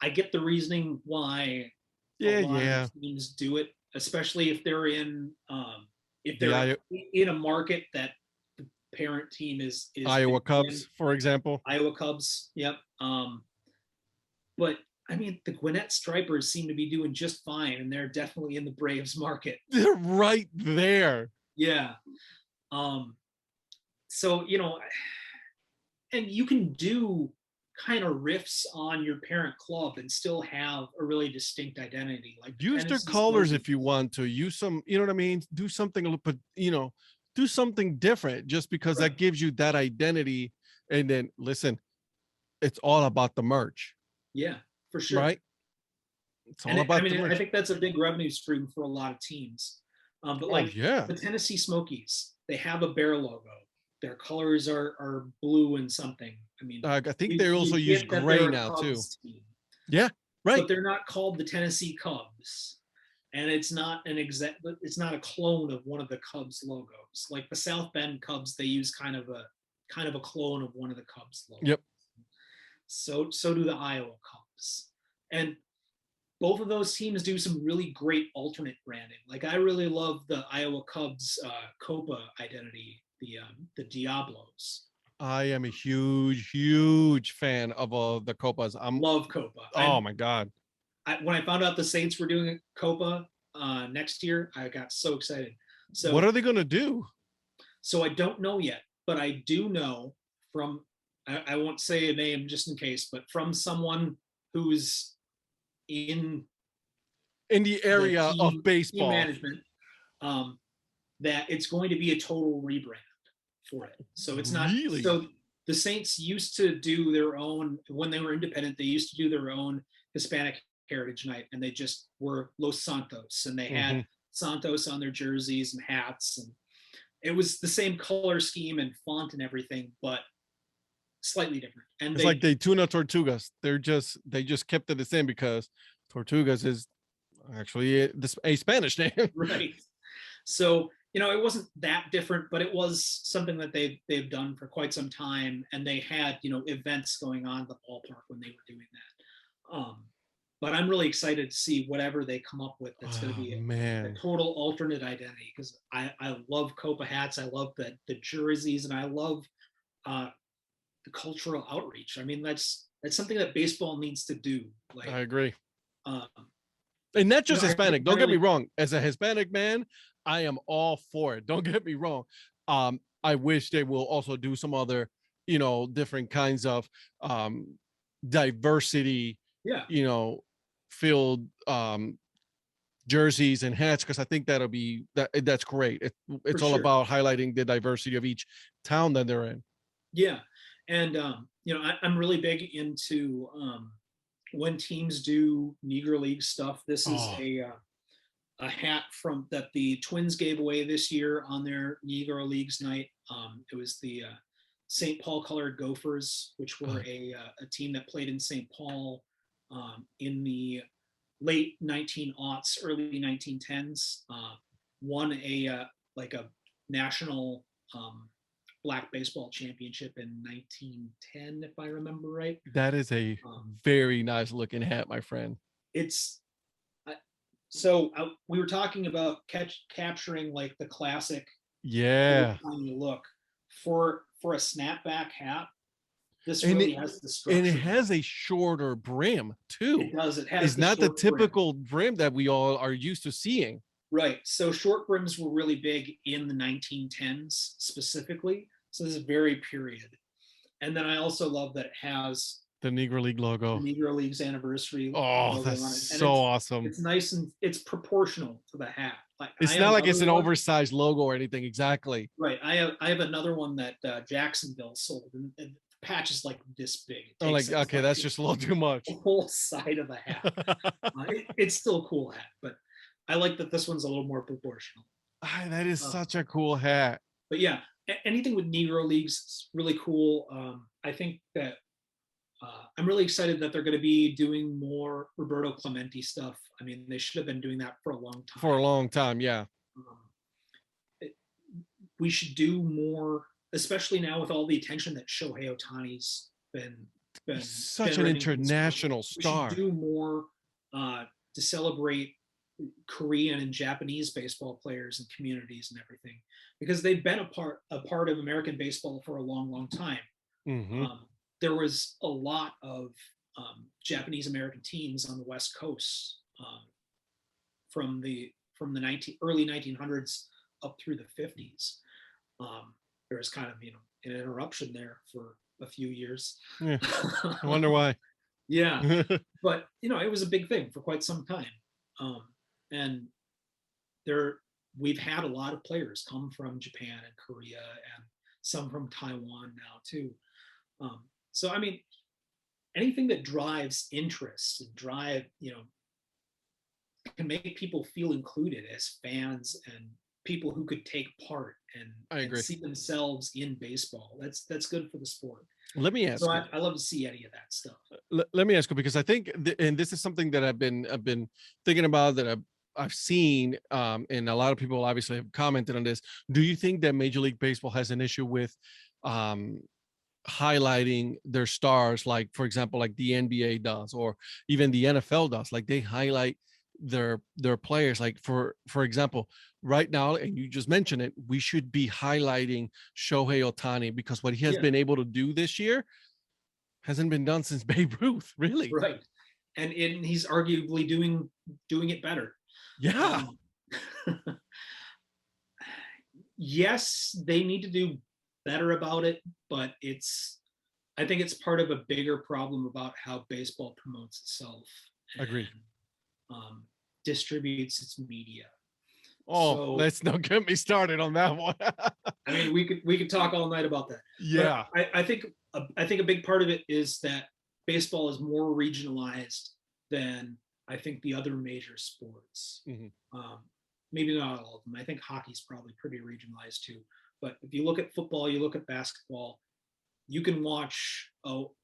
I get the reasoning why a lot of teams do it, especially if they're in in a market that the parent team is Iowa Cubs, for example. Iowa Cubs, yep. But I mean, the Gwinnett Stripers seem to be doing just fine, and they're definitely in the Braves market. They're right there. Yeah. So and you can do kind of riffs on your parent club and still have a really distinct identity. Like use their colors if you want to. Use some, you know what I mean? Do something a little bit, do something different just because that gives you that identity. And then listen, it's all about the merch. Yeah, for sure. Right? It's all about the merch. I think that's a big revenue stream for a lot of teams. But the Tennessee Smokies, they have a bear logo. Their colors are blue and something. I mean, I think they also use gray now too. Team. Yeah, right. But they're not called the Tennessee Cubs, and it's not a clone of one of the Cubs logos. Like the South Bend Cubs, they use kind of a clone of one of the Cubs logos. Yep. So do the Iowa Cubs, and both of those teams do some really great alternate branding. Like I really love the Iowa Cubs Copa identity. The Diablos. I am a huge fan of the Copas. Love Copa. My God. When I found out the Saints were doing a Copa next year, I got so excited. So what are they going to do? So I don't know yet, but I do know from, I won't say a name just in case, but from someone who's in the area of baseball management, that it's going to be a total rebrand for it. So it's not really. So the Saints used to do their own, when they were independent, they used to do their own Hispanic Heritage Night, and they just were Los Santos, and they had Santos on their jerseys and hats, and it was the same color scheme and font and everything, but slightly different. And it's like they tuna Tortugas. They just kept it the same because Tortugas is actually a Spanish name. Right. So it wasn't that different, but it was something that they've done for quite some time, and they had events going on at the ballpark when they were doing that. But I'm really excited to see whatever they come up with. That's going to be a total alternate identity, because I love Copa hats, I love the jerseys, and I love the cultural outreach. I mean, that's something that baseball needs to do. Like, I agree. And not just Hispanic. Don't get me wrong. As a Hispanic man, I am all for it. Don't get me wrong. I wish they will also do some other, different kinds of diversity, field jerseys and hats, because I think that's great. For It's all sure. about highlighting the diversity of each town that they're in. Yeah. And, I'm really big into when teams do Negro League stuff. This is Oh, a hat from that the Twins gave away this year on their Negro Leagues night. It was the St. Paul Colored Gophers, which were oh, a team that played in St. Paul in the late 1900s, early 1910s. Won like a national black baseball championship in 1910, if I remember right. that is a Um, very nice looking hat, my friend. it's so we were talking about capturing like the classic Yeah. look for a snapback hat. This And really it has the and it structure. has a shorter brim too. It does. It has It's the not the short brim. typical brim that we all are used to seeing. Right. So short brims were really big in the 1910s specifically. So this is very period. And then I also love that it has The Negro League the logo. Negro Leagues anniversary Oh, logo that's on it, and so awesome. it's nice and it's proportional to the hat. Like I It's have not like another it's an one. oversized logo or anything. Exactly. Right. I have another one that Jacksonville sold, and the patch is like this big. It I'm takes like, up okay, like that's just a little too the much. whole side of the hat. It's still a cool hat, but I like that this one's a little more proportional. That is Um, such a cool hat. but yeah, anything with Negro Leagues is really cool. I think that I'm really excited that they're going to be doing more Roberto Clemente stuff. I mean, they should have been doing that for a long For a time. long time. Yeah. Um, it, we should do more, especially now with all the attention that Shohei Otani's He's been such an generating for the sport. international We should star. do more to celebrate Korean and Japanese baseball players and communities and everything, because they've been a part of American baseball for a long, long time. Hmm. Um, there was a lot of Japanese American teams on the West Coast from the early 1900s up through the 50s. There was kind of an interruption there for a few years. Yeah. I wonder why. Yeah, but it was a big thing for quite some time, and there we've had a lot of players come from Japan and Korea and some from Taiwan now too. So I mean, anything that drives interest and can make people feel included as fans and people who could take part I and agree. see themselves in baseball. That's good for the sport. Let me So ask you. I love to see any of that stuff. Let me ask you, because I think, and this is something that I've been thinking about, that I've seen, and a lot of people obviously have commented on this. Do you think that Major League Baseball has an issue with um, highlighting their stars, like for example, like the NBA does, or even the NFL does? Like they highlight their players. Like for example, right now, and you just mentioned it, we should be highlighting Shohei Otani, because what he has Yeah, been able to do this year hasn't been done since Babe Ruth, really. right. And he's arguably doing it better. Yeah, Um, yes, they need to do better about it, but I think it's part of a bigger problem about how baseball promotes itself and agreed. um, distributes its media. Oh, So let's not get me started on that one. I mean, we could talk all night about that, but Yeah, I think a big part of it is that baseball is more regionalized than I think the other major sports. mhm. Um, Maybe not all of them. I think hockey's probably pretty regionalized too. But if you look at football, you look at basketball, you can watch. Oh,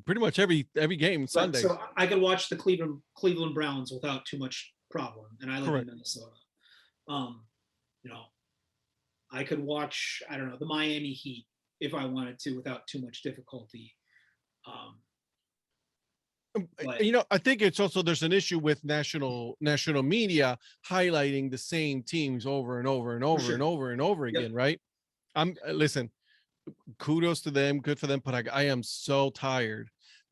Pretty much every game right. Sundays. So I could watch the Cleveland Browns without too much problem, and I live in Correct. Minnesota. Um, you know, I could watch, I don't know, the Miami Heat if I wanted to without too much difficulty. Um, but I think it's also, there's an issue with national media highlighting the same teams over and over and for over and sure. over and over Yep. again, right? Listen, kudos to them, good for them, but I am so tired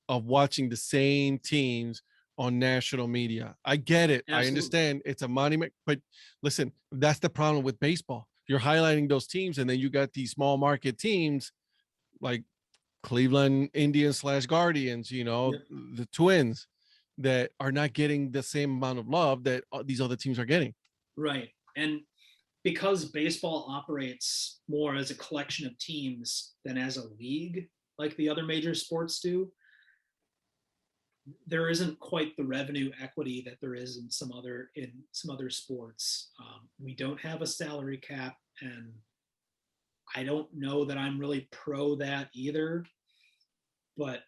of watching the same teams on national media. I get it. I Absolutely. understand it's a monument, but listen, that's the problem with baseball. You're highlighting those teams, and then you got these small market teams like Cleveland Indians / Guardians, Yep. the Twins. that are not getting the same amount of love that these other teams are getting. Right. And because baseball operates more as a collection of teams than as a league, like the other major sports do, there isn't quite the revenue equity that there is in some other sports. We don't have a salary cap, and I don't know that I'm really pro that either. But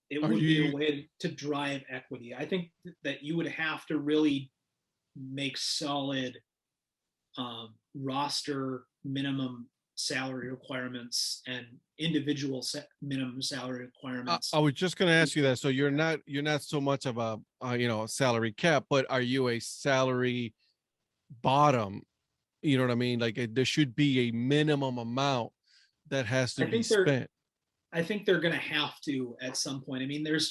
it would be a way to drive equity. I think that you would have to really make solid roster minimum salary requirements and individual minimum salary requirements. I was just going to ask you that. So you're not so much of a salary cap, but are you a salary bottom? You know what I mean? Like there should be a minimum amount that has to be spent. I think they're going to have to at some point. I mean, there's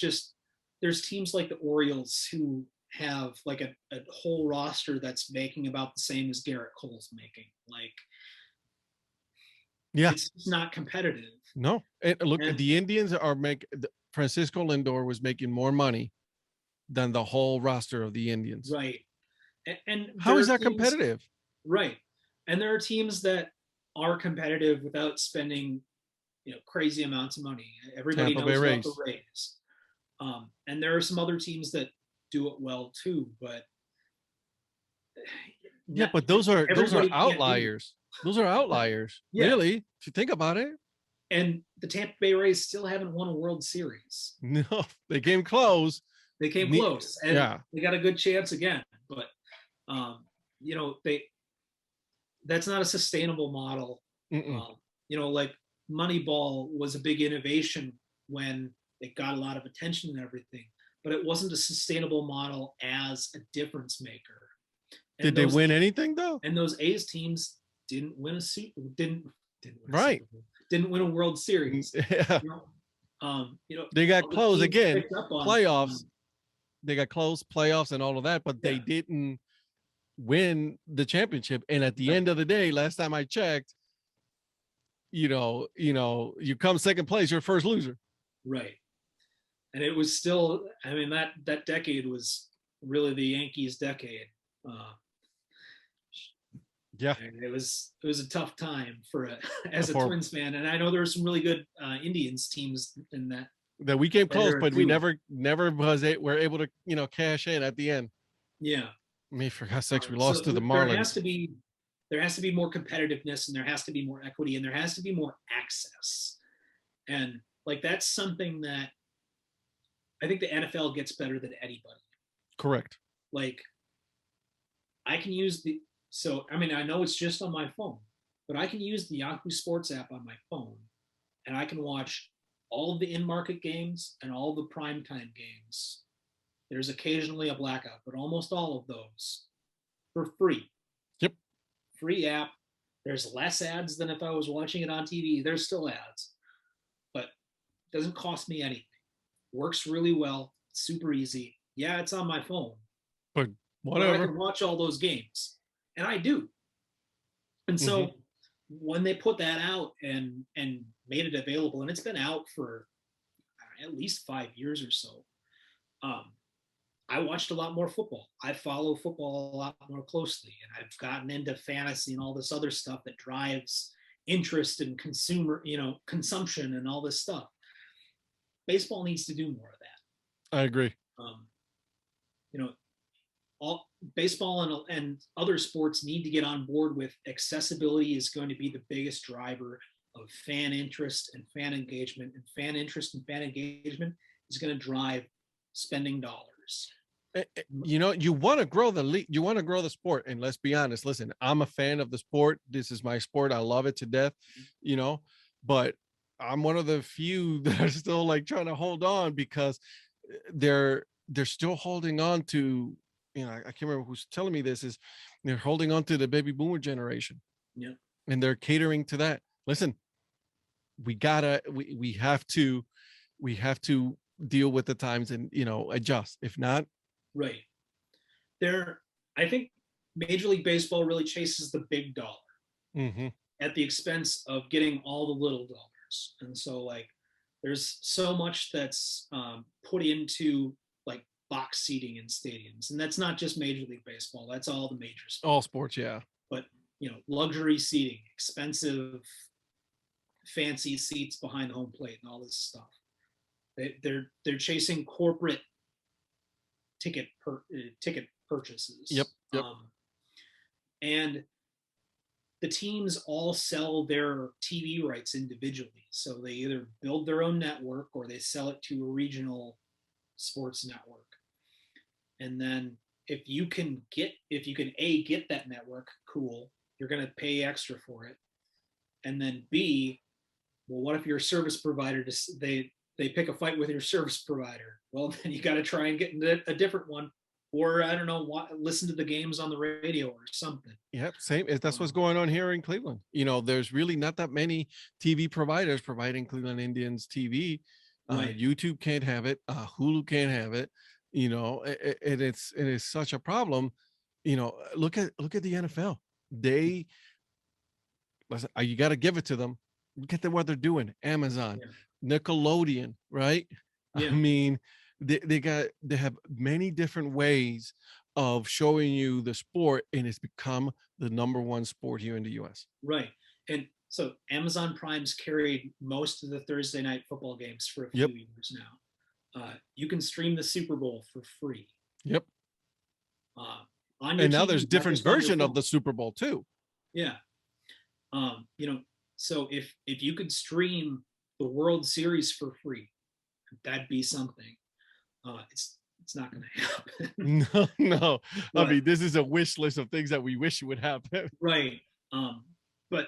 teams like the Orioles who have like a whole roster that's making about the same as Garrett Cole's making. Like, yeah, it's not competitive. No, and look, the Indians are Francisco Lindor was making more money than the whole roster of the Indians. Right. And how is that competitive? Right. And there are teams that are competitive without spending, crazy amounts of money. Everybody knows about the Rays. And there are some other teams that do it well too, but yeah, but those are outliers. Those are outliers, yeah. Really, if you think about it. And the Tampa Bay Rays still haven't won a World Series. No, they came close. They came close, and they got a good chance again. But that's not a sustainable model. Like Moneyball was a big innovation when it got a lot of attention and everything, but it wasn't a sustainable model as a difference maker. And did they win anything though? And those A's teams didn't win didn't win a World Series. Yeah. They got close again. Playoffs. They got close playoffs and all of that, but they didn't win the championship. And at the end of the day, last time I checked, you come second place, you're first loser. Right. And it was still, I mean, that decade was really the Yankees' decade. Yeah, it was a tough time as a Twins fan, and I know there were some really good Indians teams in that we came close, but we never were able to cash in at the end. Yeah, I mean, for God's sakes, we lost to the Marlins. There has to be more competitiveness, and there has to be more equity, and there has to be more access, and like that's something that I think the NFL gets better than anybody. Correct. Like I can use I know it's just on my phone, but I can use the Yahoo Sports app on my phone, and I can watch all of the in-market games and all the primetime games. There's occasionally a blackout, but almost all of those for free. Yep. Free app. There's less ads than if I was watching it on TV. There's still ads, but it doesn't cost me anything. Works really well. Super easy. Yeah, it's on my phone. But whatever. But I can watch all those games. And I do. And so when they put that out and made it available, and it's been out for at least 5 years or so, I watched a lot more football. I follow football a lot more closely, and I've gotten into fantasy and all this other stuff that drives interest in consumption and all this stuff. Baseball needs to do more of that. I agree. All baseball and other sports need to get on board with accessibility is going to be the biggest driver of fan interest and fan engagement, and fan interest and fan engagement is going to drive spending dollars. You want to grow the league, you want to grow the sport, and let's be honest, listen, I'm a fan of the sport. This is my sport. I love it to death, but I'm one of the few that are still like trying to hold on because they're still holding on to, I can't remember who's telling me this, is they're holding on to the baby boomer generation. Yeah. And they're catering to that. Listen, we have to deal with the times and, adjust. If not. Right. I think Major League Baseball really chases the big dollar at the expense of getting all the little dollars. And so there's so much that's put into box seating in stadiums, and that's not just Major League Baseball. That's all the major sports. All sports, yeah. But luxury seating, expensive, fancy seats behind home plate, and all this stuff. They're chasing corporate ticket purchases. Yep. And the teams all sell their TV rights individually. So they either build their own network or they sell it to a regional sports network. And then if you can get that network, cool, you're going to pay extra for it. And then B, well, what if your service provider they pick a fight with your service provider? Well, then you got to try and get a different one, or I don't know, listen to the games on the radio or something. Yep, same. That's what's going on here in Cleveland. There's really not that many TV providers providing Cleveland Indians TV. Right. YouTube can't have it. Hulu can't have it. And it is such a problem. Look at the NFL. Listen, you got to give it to them. Look at what they're doing. Amazon, Nickelodeon, right? Yeah. I mean, they have many different ways of showing you the sport, and it's become the #1 sport here in the US. Right. And so Amazon Prime's carried most of the Thursday night football games for a few years now. You can stream the Super Bowl for free. Yep. On your and now TV, there's different version of the Super Bowl too. Yeah. So if you could stream the World Series for free, that'd be something. It's not going to happen. No. But, I mean, this is a wish list of things that we wish would happen. Right. But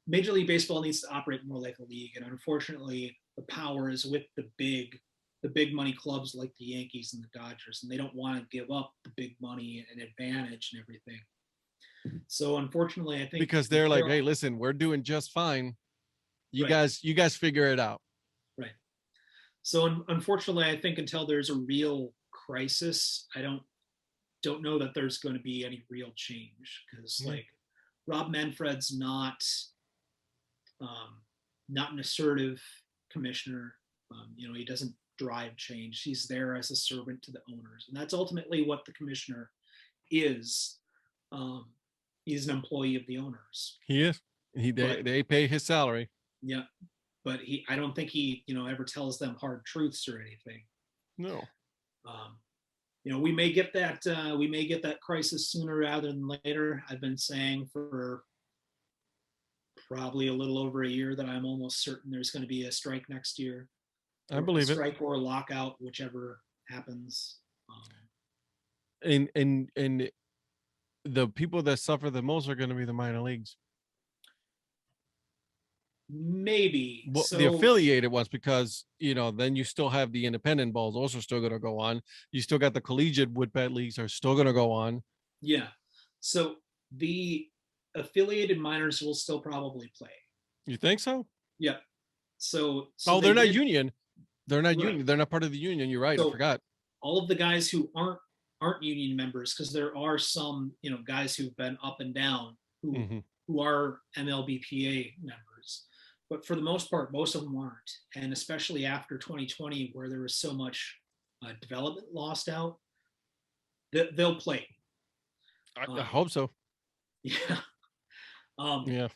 Major League Baseball needs to operate more like a league, and unfortunately, the power is with the big money clubs like the Yankees and the Dodgers, and they don't want to give up the big money and advantage and everything. So unfortunately, I think because they're like, hey, listen, we're doing just fine. You guys figure it out. Right. So unfortunately, I think until there's a real crisis, I don't know that there's going to be any real change, because like Rob Manfred's not an assertive commissioner. He doesn't drive change. He's there as a servant to the owners, and that's ultimately what the commissioner is. He's an employee of the owners. He is. They pay his salary. Yeah, but I don't think he ever tells them hard truths or anything. No. We may get that crisis sooner rather than later. I've been saying for probably a little over a year that I'm almost certain there's going to be a strike next year. I believe it. Strike or a lockout, whichever happens. And the people that suffer the most are going to be the minor leagues. Maybe. Well, the affiliated ones, because then you still have the independent balls also still going to go on. You still got the collegiate wood bat leagues are still going to go on. Yeah. So the affiliated minors will still probably play. You think so? Yeah. So they're not union. They're not union. They're not part of the union. You're right. So I forgot. All of the guys who aren't union members, because there are some guys who've been up and down who are MLBPA members. But for the most part, most of them aren't. And especially after 2020, where there was so much development lost out, they'll play. I hope so. Yeah. Yeah.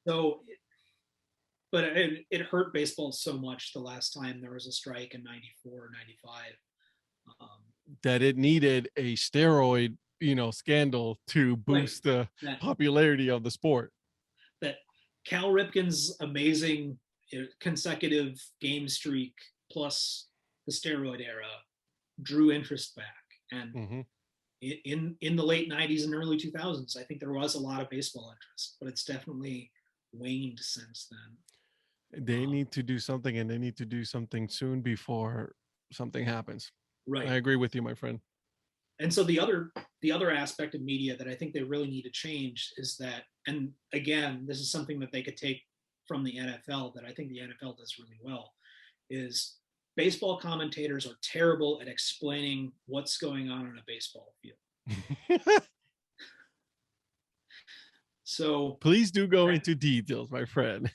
So, but it hurt baseball so much the last time there was a strike in 94, 95. That it needed a steroid, scandal to boost the popularity of the sport. That Cal Ripken's amazing consecutive game streak plus the steroid era drew interest back. And in the late 90s and early 2000s, I think there was a lot of baseball interest, but it's definitely waned since then. They need to do something, and they need to do something soon before something happens. Right. I agree with you, my friend. And so the other aspect of media that I think they really need to change is that, and again, this is something that they could take from the NFL that I think the NFL does really well, is baseball commentators are terrible at explaining what's going on a baseball field. So please do go into details, my friend.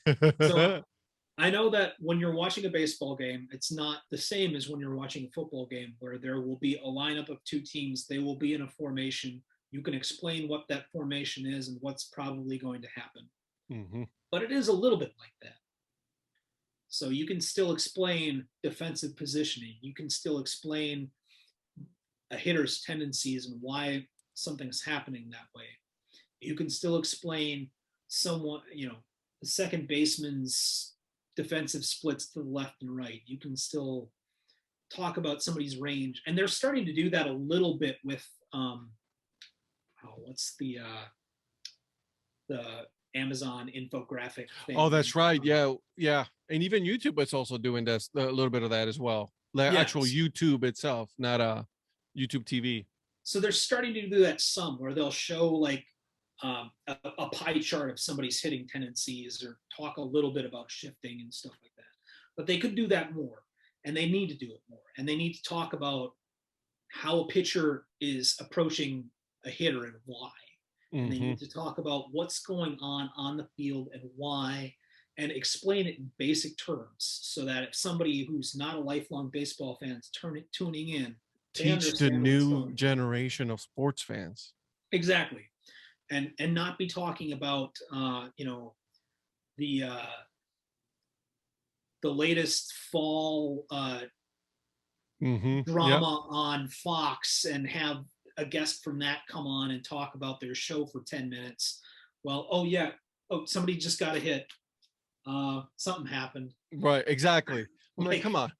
I know that when you're watching a baseball game, it's not the same as when you're watching a football game where there will be a lineup of two teams. They will be in a formation. You can explain what that formation is and what's probably going to happen. Hmm. But it is a little bit like that. So you can still explain defensive positioning. You can still explain a hitter's tendencies and why something's happening that way. You can still explain somewhat, the second baseman's defensive splits to the left and right. You can still talk about somebody's range, and they're starting to do that a little bit with what's the Amazon infographic thing. Oh, that's right. Yeah, yeah. And even YouTube is also doing this a little bit of that as well. Like actual Yes. YouTube itself, not YouTube TV. So they're starting to do that some where they'll show like a pie chart of somebody's hitting tendencies or talk a little bit about shifting and stuff like that. But they could do that more, and they need to do it more. And they need to talk about how a pitcher is approaching a hitter and why. And they need to talk about what's going on the field and why, and explain it in basic terms so that if somebody who's not a lifelong baseball fan is tuning in, Teach the new generation of sports fans. Exactly. And not be talking about the latest fall drama on Fox and have a guest from that come on and talk about their show for 10 minutes. Well, somebody just got a hit. Something happened. Right, exactly. I'm like, come on.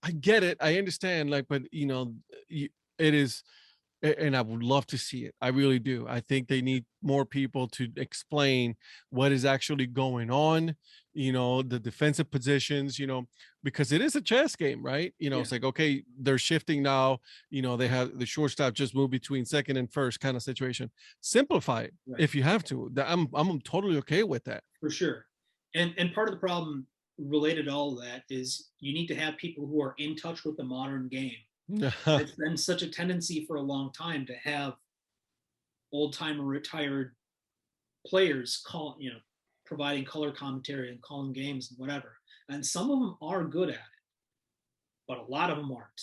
I get it. I understand. Like, but it is, and I would love to see it. I really do. I think they need more people to explain what is actually going on, the defensive positions, because it is a chess game, right? It's like, okay, they're shifting now, they have the shortstop just move between second and first kind of situation. Simplify it if you have to. I'm totally okay with that. For sure. And part of the problem related to all of that is you need to have people who are in touch with the modern game. It's been such a tendency for a long time to have old-timer retired players providing color commentary and calling games and whatever. And some of them are good at it, but a lot of them aren't.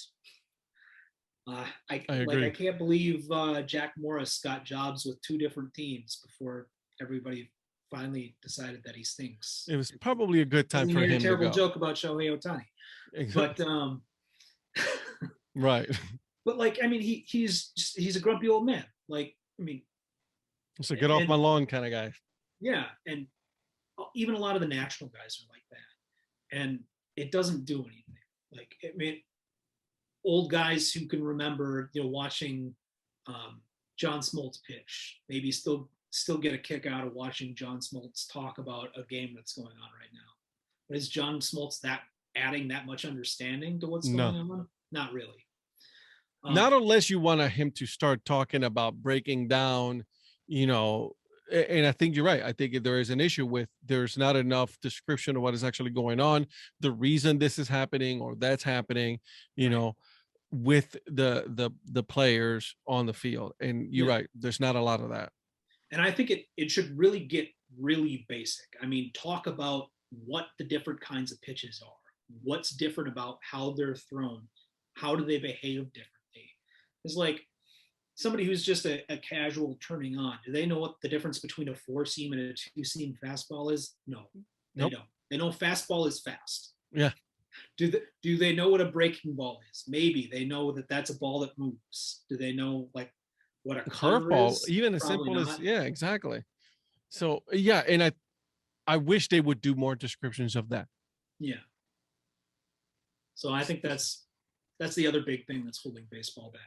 I agree. I can't believe Jack Morris got jobs with two different teams before everybody finally decided that he stinks. It was probably a good time for him to go. A terrible joke about Shohei Ohtani. Exactly. But right. But he's a grumpy old man. It's a get off my lawn kind of guy. Yeah, and even a lot of the national guys are like that, and it doesn't do anything. Old guys who can remember, watching John Smoltz pitch, maybe still get a kick out of watching John Smoltz talk about a game that's going on right now. But is John Smoltz adding that much understanding to what's going on? Not really. Not unless you want him to start talking about breaking down, and I think you're right. I think there is an issue with there's not enough description of what is actually going on, the reason this is happening or that's happening, with the players on the field. And you're right. There's not a lot of that. And I think it should really get really basic. Talk about what the different kinds of pitches are, what's different about how they're thrown, how do they behave differently. It's like somebody who's just a casual turning on. Do they know what the difference between a 4-seam and a 2-seam fastball is? No, they don't. They know fastball is fast. Yeah. Do they know what a breaking ball is? Maybe they know that that's a ball that moves. Do they know what a curveball is? Even as simple as exactly. So and I wish they would do more descriptions of that. Yeah. So I think that's the other big thing that's holding baseball back.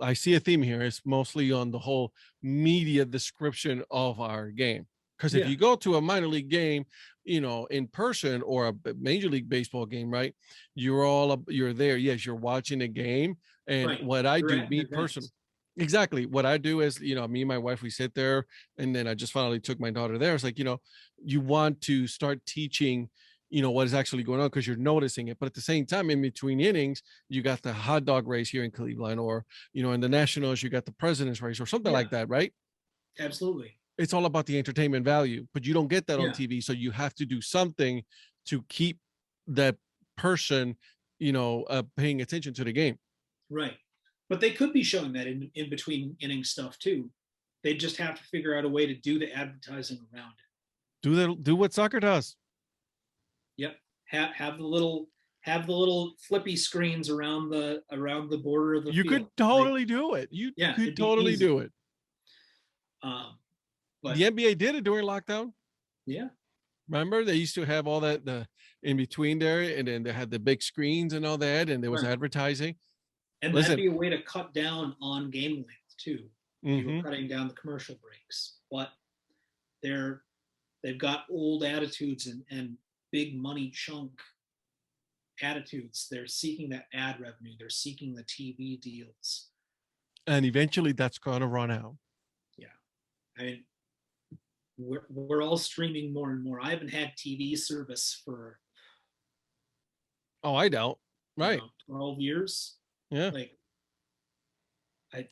I see a theme here. It's mostly on the whole media description of our game. Because if you go to a minor league game, in person or a major league baseball game, right? You're there. Yes, you're watching a game. And what I do, me personally, exactly. What I do is, me and my wife, we sit there, and then I just finally took my daughter there. It's like, you want to start teaching what is actually going on because you're noticing it. But at the same time, in between innings, you got the hot dog race here in Cleveland, or, in the Nationals, you got the president's race or something like that, right? Absolutely. it's all about the entertainment value, but you don't get that on Yeah, TV. So you have to do something to keep that person, paying attention to the game. right. But they could be showing that in between inning stuff too. They just have to figure out a way to do the advertising around it. Do what soccer does. Yep. Have the little flippy screens around the border of the You field. could totally do it. You Yeah, could it'd be totally easy. do it. But The NBA did it during lockdown. yeah, Remember, they used to have all that the in between there, and then they had the big screens and all that, and there was right. advertising. And that'd Listen, be a way to cut down on game length too. If you were hmm cutting down the commercial breaks. But they're they've got old attitudes and big money chunk attitudes. They're seeking that ad revenue. They're seeking the TV deals. and eventually that's going to run out. Yeah. I mean, we're all streaming more and more. I haven't had TV service for Oh, I don't. Right. 12 years. Yeah. Like I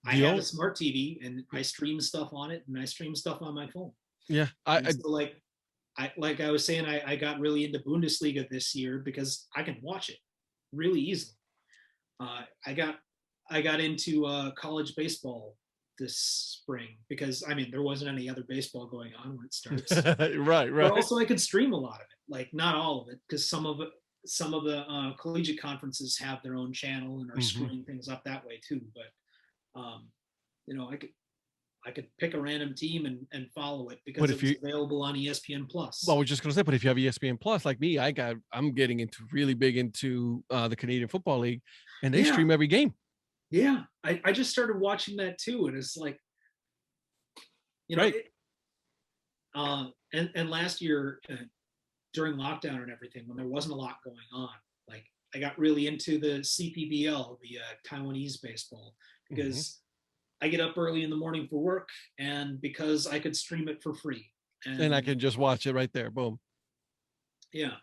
I The have a only, smart TV and I stream stuff on it and I stream stuff on my phone. yeah. And so like I was saying, I got really into Bundesliga this year because I can watch it really easily. I got into college baseball this spring because I mean there wasn't any other baseball going on when it starts. right. But Right. also I could stream a lot of it, like not all of it, because some of the collegiate conferences have their own channel and are hmm screwing things up that way too. But I could pick a random team and follow it because But it if was you, available on ESPN Plus. well, I was just going to say, but if you have ESPN Plus like me, I'm getting into really big into the Canadian Football League, and they Yeah, stream every game. yeah. I just started watching that too, and it's like, Right. And last year during lockdown and everything, when there wasn't a lot going on, like I got really into the CPBL, the Taiwanese baseball, hmm because I get up early in the morning for work, and because I could stream it for free. And I And can just watch it right there. Boom. yeah,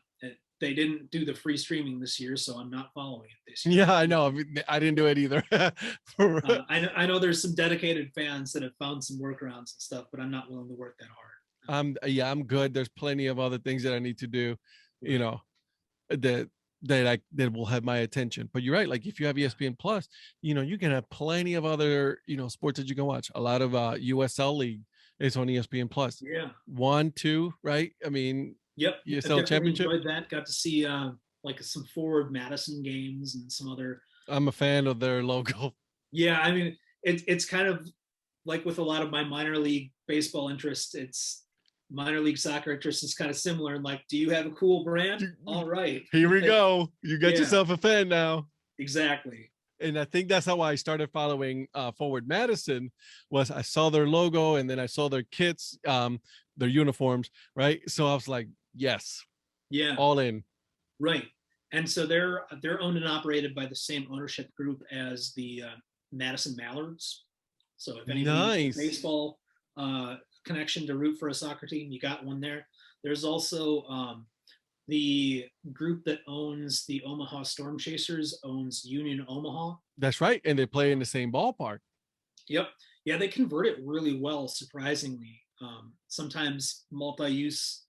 they didn't do the free streaming this year, so I'm not following it this year. Yeah, I know. I mean, I didn't do it either. I know there's some dedicated fans that have found some workarounds and stuff, but I'm not willing to work that hard. I'm good. There's plenty of other things that I need to do, you Right. know, that that will have my attention. But you're right. Like if you have Yeah. ESPN Plus, you can have plenty of other, sports that you can watch. A lot of USL League is on ESPN Plus. Yeah. 1, 2, right? I mean, Yep. I USL definitely Championship. enjoyed that. Got to see like some Forward Madison games and some other. I'm a fan of their logo. Yeah, I mean, it's kind of like with a lot of my minor league baseball interest. It's minor league soccer interest is kind of similar. And like, do you have a cool brand? All right. Here we go. You got Yeah. yourself a fan now. Exactly. And I think that's how I started following Forward Madison. Was I saw their logo and then I saw their kits, their uniforms, right? So I was like, yes, Yeah. all in. Right. And so they're owned and operated by the same ownership group as the Madison Mallards. So if anybody needs a Nice. baseball connection to root for a soccer team, you got one there. There's also the group that owns the Omaha Storm Chasers owns Union Omaha. That's right. And they play in the same ballpark. Yep. Yeah, they convert it really well, surprisingly. Sometimes multi-use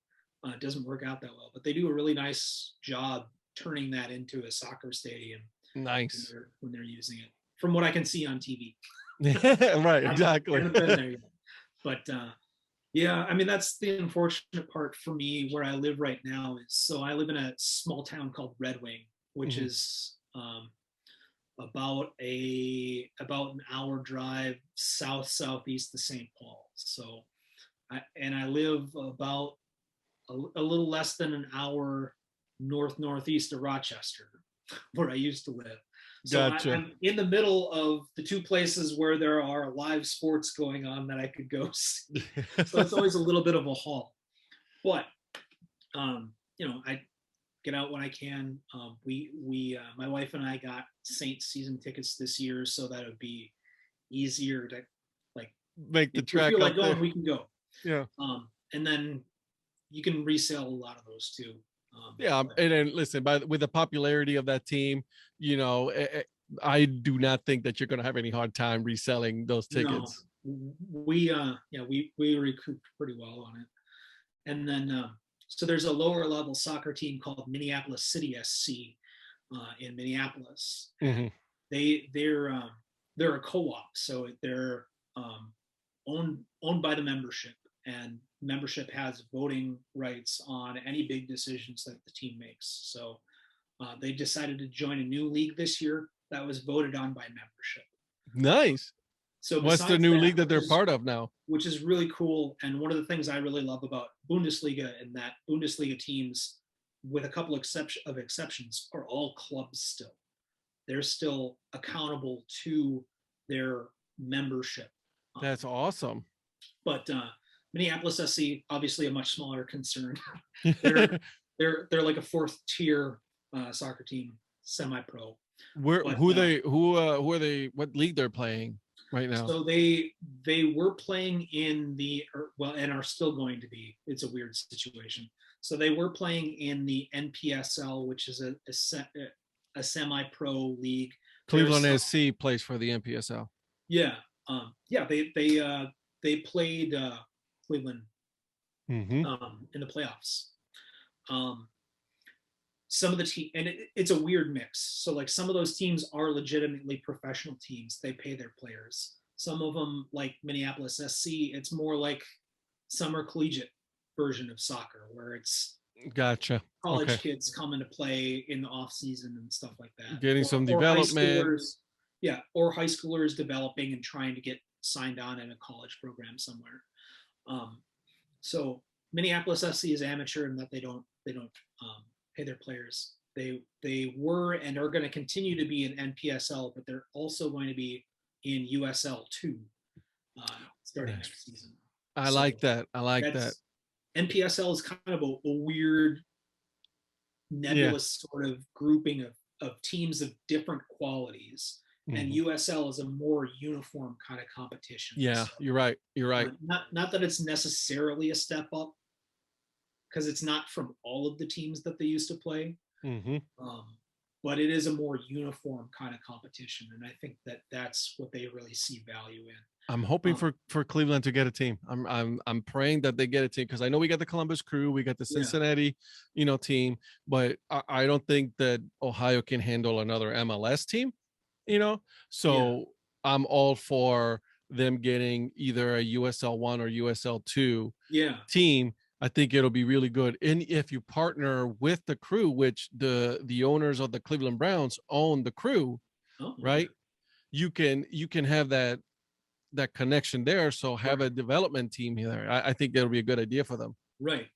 doesn't work out that well, but they do a really nice job turning that into a soccer stadium Nice. when they're using it, from what I can see on TV. Right. I Exactly. haven't been there yet. But yeah, I mean, that's the unfortunate part for me where I live right now. Is so I live in a small town called Red Wing, which Mhm. is about an hour drive southeast of St. Paul. So I live about a little less than an hour northeast of Rochester, where I used to live. So Gotcha. I'm in the middle of the two places where there are live sports going on that I could go see. So it's always a little bit of a haul. But I get out when I can. My wife and I got Saints season tickets this year, so that would be easier to like. Make the If we track feel up like going, there. we can go. Yeah. And then you can resell a lot of those too. Yeah. And then listen, with the popularity of that team, I do not think that you're going to have any hard time reselling those No, tickets. we recouped pretty well on it. And then so there's a lower level soccer team called Minneapolis City SC in Minneapolis. Mm-hmm. They're a co-op, so they're owned by the membership, and membership has voting rights on any big decisions that the team makes. So they decided to join a new league this year that was voted on by membership. Nice. So what's the new league that they're part of now? Which is really cool. And one of the things I really love about Bundesliga, and that Bundesliga teams, with a couple of exceptions, are all clubs still. They're still accountable to their membership. That's awesome. But Minneapolis SC, obviously a much smaller concern. they're like a fourth tier soccer team, semi-pro. Who are they? What league they're playing right now? So they were playing in and are still going to be. It's a weird situation. So they were playing in the NPSL, which is a semi-pro league. Cleveland SC plays for the NPSL. Yeah, they played Cleveland mm-hmm. In the playoffs. Some of the team, and it's a weird mix. So like some of those teams are legitimately professional teams. They pay their players. Some of them, like Minneapolis SC, it's more like summer collegiate version of soccer, where it's gotcha college kids coming to play in the off season and stuff like that. Getting some development. Or high schoolers developing and trying to get signed on in a college program somewhere. So Minneapolis SC is amateur in that they don't pay their players. They were and are going to continue to be in NPSL, but they're also going to be in USL 2 starting next season. I like that. NPSL is kind of a weird, nebulous sort of grouping of teams of different qualities. Mm-hmm. And USL is a more uniform kind of competition. Yeah, so, you're right. Not that it's necessarily a step up, because it's not from all of the teams that they used to play. Mm-hmm. But it is a more uniform kind of competition, and I think that's what they really see value in. I'm hoping for Cleveland to get a team. I'm praying that they get a team, because I know we got the Columbus Crew, we got the Cincinnati, team, but I don't think that Ohio can handle another MLS team, So I'm all for them getting either a USL 1 or USL 2 team. I think it'll be really good. And if you partner with the Crew, which the owners of the Cleveland Browns own the Crew, right? You can have that connection there. So have a development team here. I think that'll be a good idea for them. Right.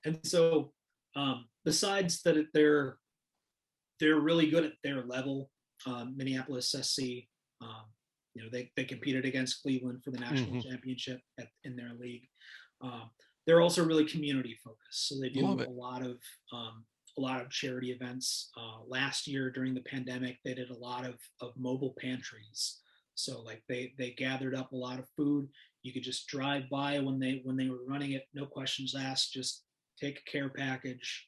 And so besides that, they're really good at their level. Minneapolis SC, they competed against Cleveland for the national championship in their league. They're also really community focused, so they do a lot of charity events. Last year during the pandemic, they did a lot of mobile pantries. So like they gathered up a lot of food. You could just drive by when they were running it, no questions asked, just take a care package.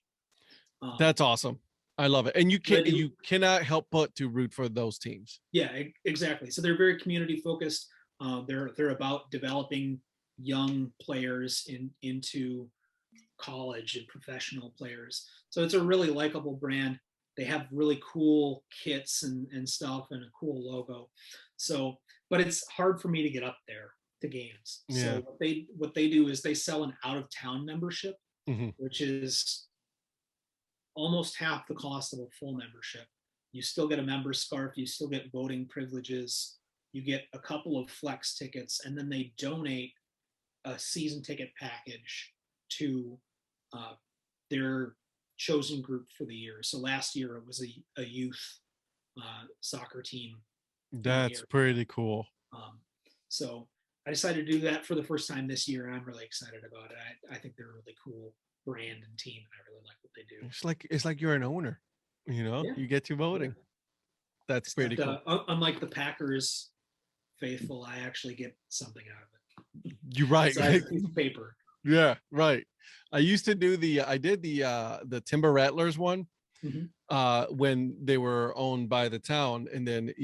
That's awesome. I love it. And you cannot help but to root for those teams. Yeah, exactly. So they're very community focused. They're about developing young players into college and professional players. So it's a really likable brand. They have really cool kits and stuff, and a cool logo. So, but it's hard for me to get up there to games. Yeah. So what they do is they sell an out of town membership, which is almost half the cost of a full membership. You still get a member scarf, you still get voting privileges, you get a couple of flex tickets, and then they donate a season ticket package to their chosen group for the year. So last year it was a youth soccer team. That's pretty cool. So I decided to do that for the first time this year, and I'm really excited about it. I think they're a really cool brand and team, and I really like what they do. It's like you're an owner, you get to voting. Yeah. That's pretty cool. Unlike the Packers faithful, I actually get something out of it. You're right. A piece of paper. Yeah, right. I used to do the Timber Rattlers one when they were owned by the town, and then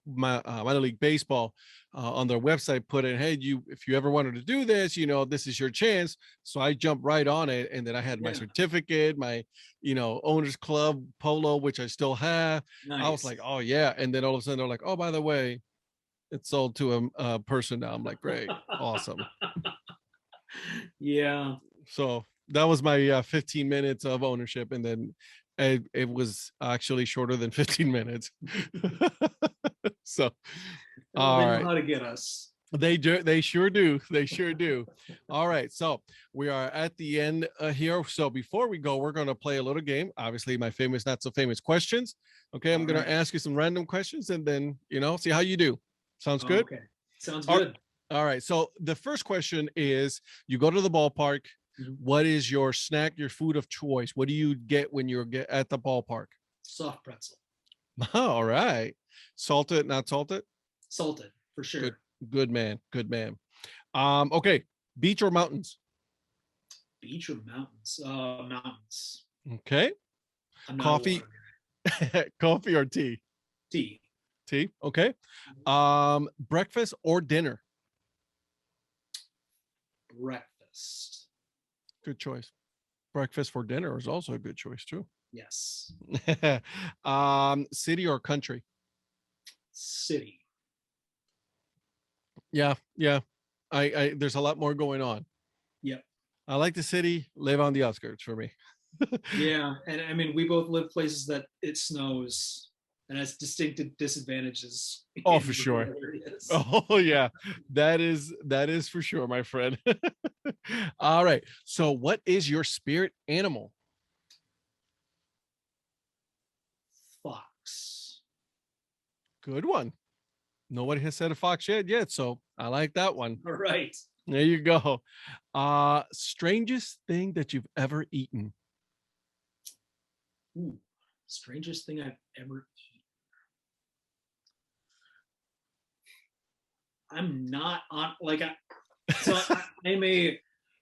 minor league baseball on their website put in, hey, if you ever wanted to do this, this is your chance. So I jumped right on it, and then I had my Yeah. certificate, my owners club polo, which I still have. I was Nice. like, oh yeah. And then all of a sudden they're like, oh, by the way, it's sold to a person now. I'm like, great, awesome. Yeah. So that was my 15 minutes of ownership, and then it was actually shorter than 15 minutes. So, Well, they all know right. how to get us. They do. They sure do. They sure do. All right. So we are at the end here. So before we go, we're going to play a little game. Obviously, my famous, not so famous questions. Okay. I'm going to ask you some random questions, and then, see how you do. Sounds good? Okay. Sounds All- good. All right. So the first question is, you go to the ballpark. Mhm. What is your snack, your food of choice? What do you get when you're at the ballpark? Soft pretzel. All right. Salted, not salted? Salted, for sure. Good man. Good man. Okay. Beach or mountains? Beach or mountains? Mountains. Okay. I'm not a Coffee, water guy. coffee or tea? Tea. Tea. Okay. Breakfast or dinner? Breakfast. Good choice. Breakfast for dinner is also a good choice too. Yes. City or country? City. Yeah, yeah. I there's a lot more going on. Yep. I like the city, live on the outskirts for me. Yeah. And I mean, we both live places that it snows and has distinctive disadvantages. Oh, in for rural sure. areas. Oh yeah. That is for sure, my friend. All right. So what is your spirit animal? Fox. Good one. Nobody has said a fox yet, so I like that one. All right. There you go. Strangest thing that you've ever eaten? Ooh, strangest thing I've ever eaten. I'm not on like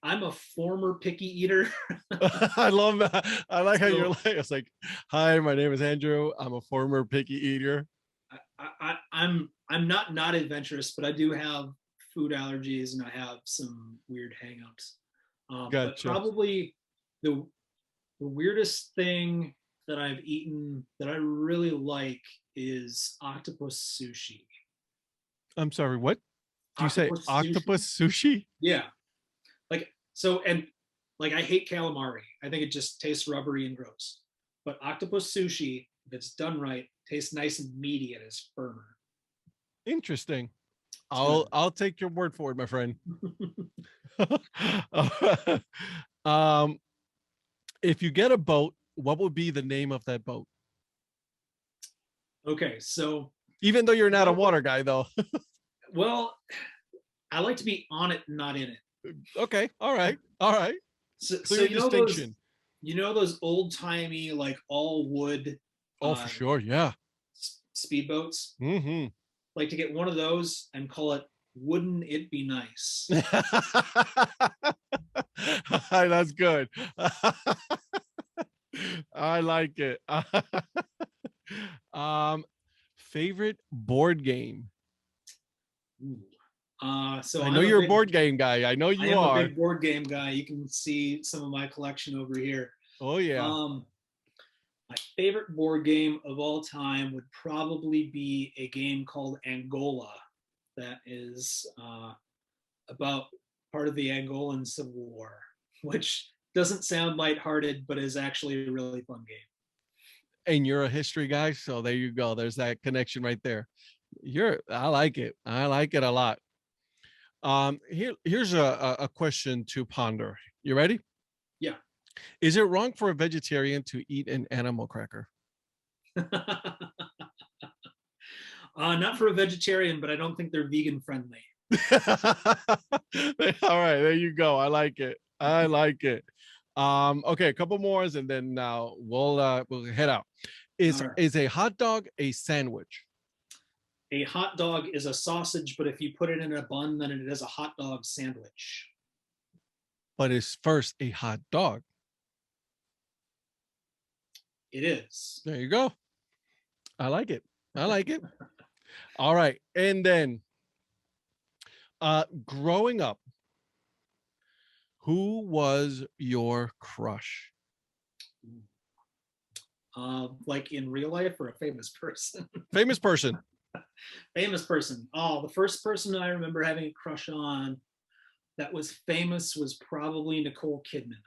I'm a former picky eater. I love that. I like how you're So like, it's like, hi, my name is Andrew. I'm a former picky eater. I'm not adventurous, but I do have food allergies and I have some weird hangups. But Gotcha. probably the weirdest thing that I've eaten that I really like is octopus sushi. I'm sorry, what? Do you say Octopus sushi? octopus sushi? Yeah. Like so and like I hate calamari. I think it just tastes rubbery and gross. But octopus sushi, if it's done right, tastes nice and meaty and is firmer. Interesting. It's I'll take your word for it, my friend. um, if you get a boat, what would be the name of that boat? Okay, so Even though you're not a water guy, though. well, I like to be on it, not in it. Okay. All right. All right. So, Clear distinction. you know those old timey like all wood Oh, for sure. Yeah. speedboats. Mm-hmm. Like to get one of those and call it "Wouldn't It Be Nice?" That's good. I like it. um, favorite board game. Ooh. So I know you're a board game guy. I know I you am a are. big board game guy. You can see some of my collection over here. Oh yeah. My favorite board game of all time would probably be a game called Angola, that is about part of the Angolan Civil War, which doesn't sound lighthearted, but is actually a really fun game. And you're a history guy, so there you go. There's that connection right there. I like it. I like it a lot. Here's a question to ponder. You ready? Yeah. Is it wrong for a vegetarian to eat an animal cracker? Not for a vegetarian, but I don't think they're vegan friendly. All right, there you go. I like it. I like it. Okay, a couple more, and then now we'll head out. All right. Is a hot dog a sandwich? A hot dog is a sausage, but if you put it in a bun, then it is a hot dog sandwich. But it's first a hot dog. It is. There you go. I like it. I like it. All right. And then growing up, who was your crush? Like in real life or a famous person? Famous person. Famous person. Oh, the first person I remember having a crush on that was famous was probably Nicole Kidman.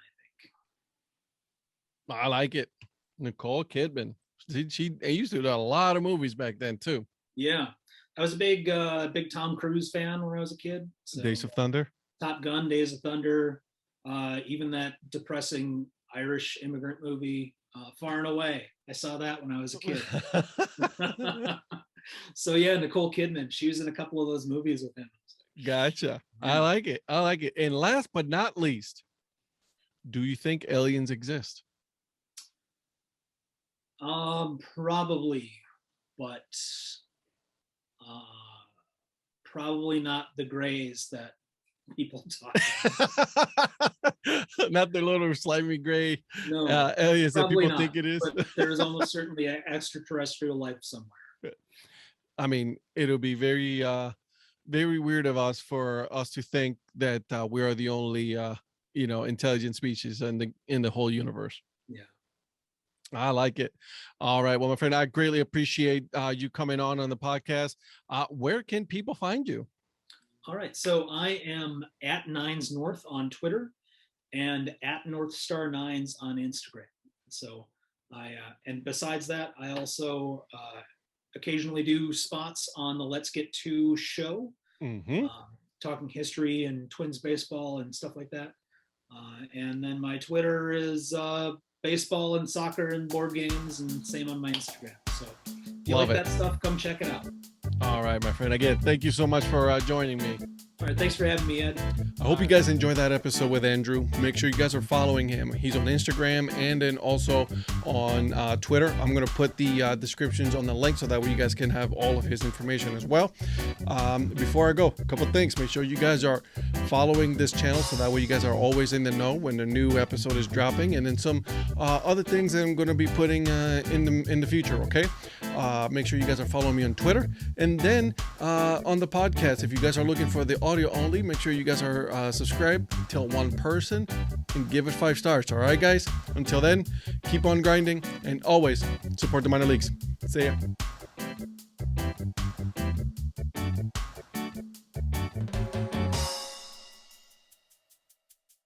I like it. Nicole Kidman. She used to do a lot of movies back then too. Yeah, I was a big Tom Cruise fan when I was a kid. So Days of Thunder. Top Gun, Days of Thunder, even that depressing Irish immigrant movie, Far and Away. I saw that when I was a kid. So yeah, Nicole Kidman. She was in a couple of those movies with him. Gotcha. Yeah. I like it. I like it. And last but not least, do you think aliens exist? Probably, but probably not the grays that people talk about. Not the little slimy gray No, aliens that probably people not. think it is. But there's almost certainly extraterrestrial life somewhere. I mean, it'll be very very weird of us for us to think that we are the only intelligent species in the whole universe. Yeah. I like it. All right. Well, my friend, I greatly appreciate you coming on the podcast. Where can people find you? All right. So I am at Nines North on Twitter and at North Star Nines on Instagram. So and besides that, I also occasionally do spots on the Let's Get To show, talking history and Twins baseball and stuff like that. And then my Twitter is baseball and soccer and board games, and same on my Instagram. So if you like that stuff, come check it out. All right, my friend. Again, thank you so much for joining me. All right, thanks for having me, Ed. I hope you guys enjoyed that episode with Andrew. Make sure you guys are following him. He's on Instagram and then also on Twitter. I'm going to put the descriptions on the link so that way you guys can have all of his information as well. Before I go, a couple things. Make sure you guys are following this channel so that way you guys are always in the know when the new episode is dropping, and then some other things that I'm going to be putting in the future, okay? Make sure you guys are following me on Twitter, and then on the podcast, if you guys are looking for the audio only, make sure you guys are subscribed, tell one person, and give it 5 stars. All right, guys? Until then, keep on grinding and always support the minor leagues. See ya.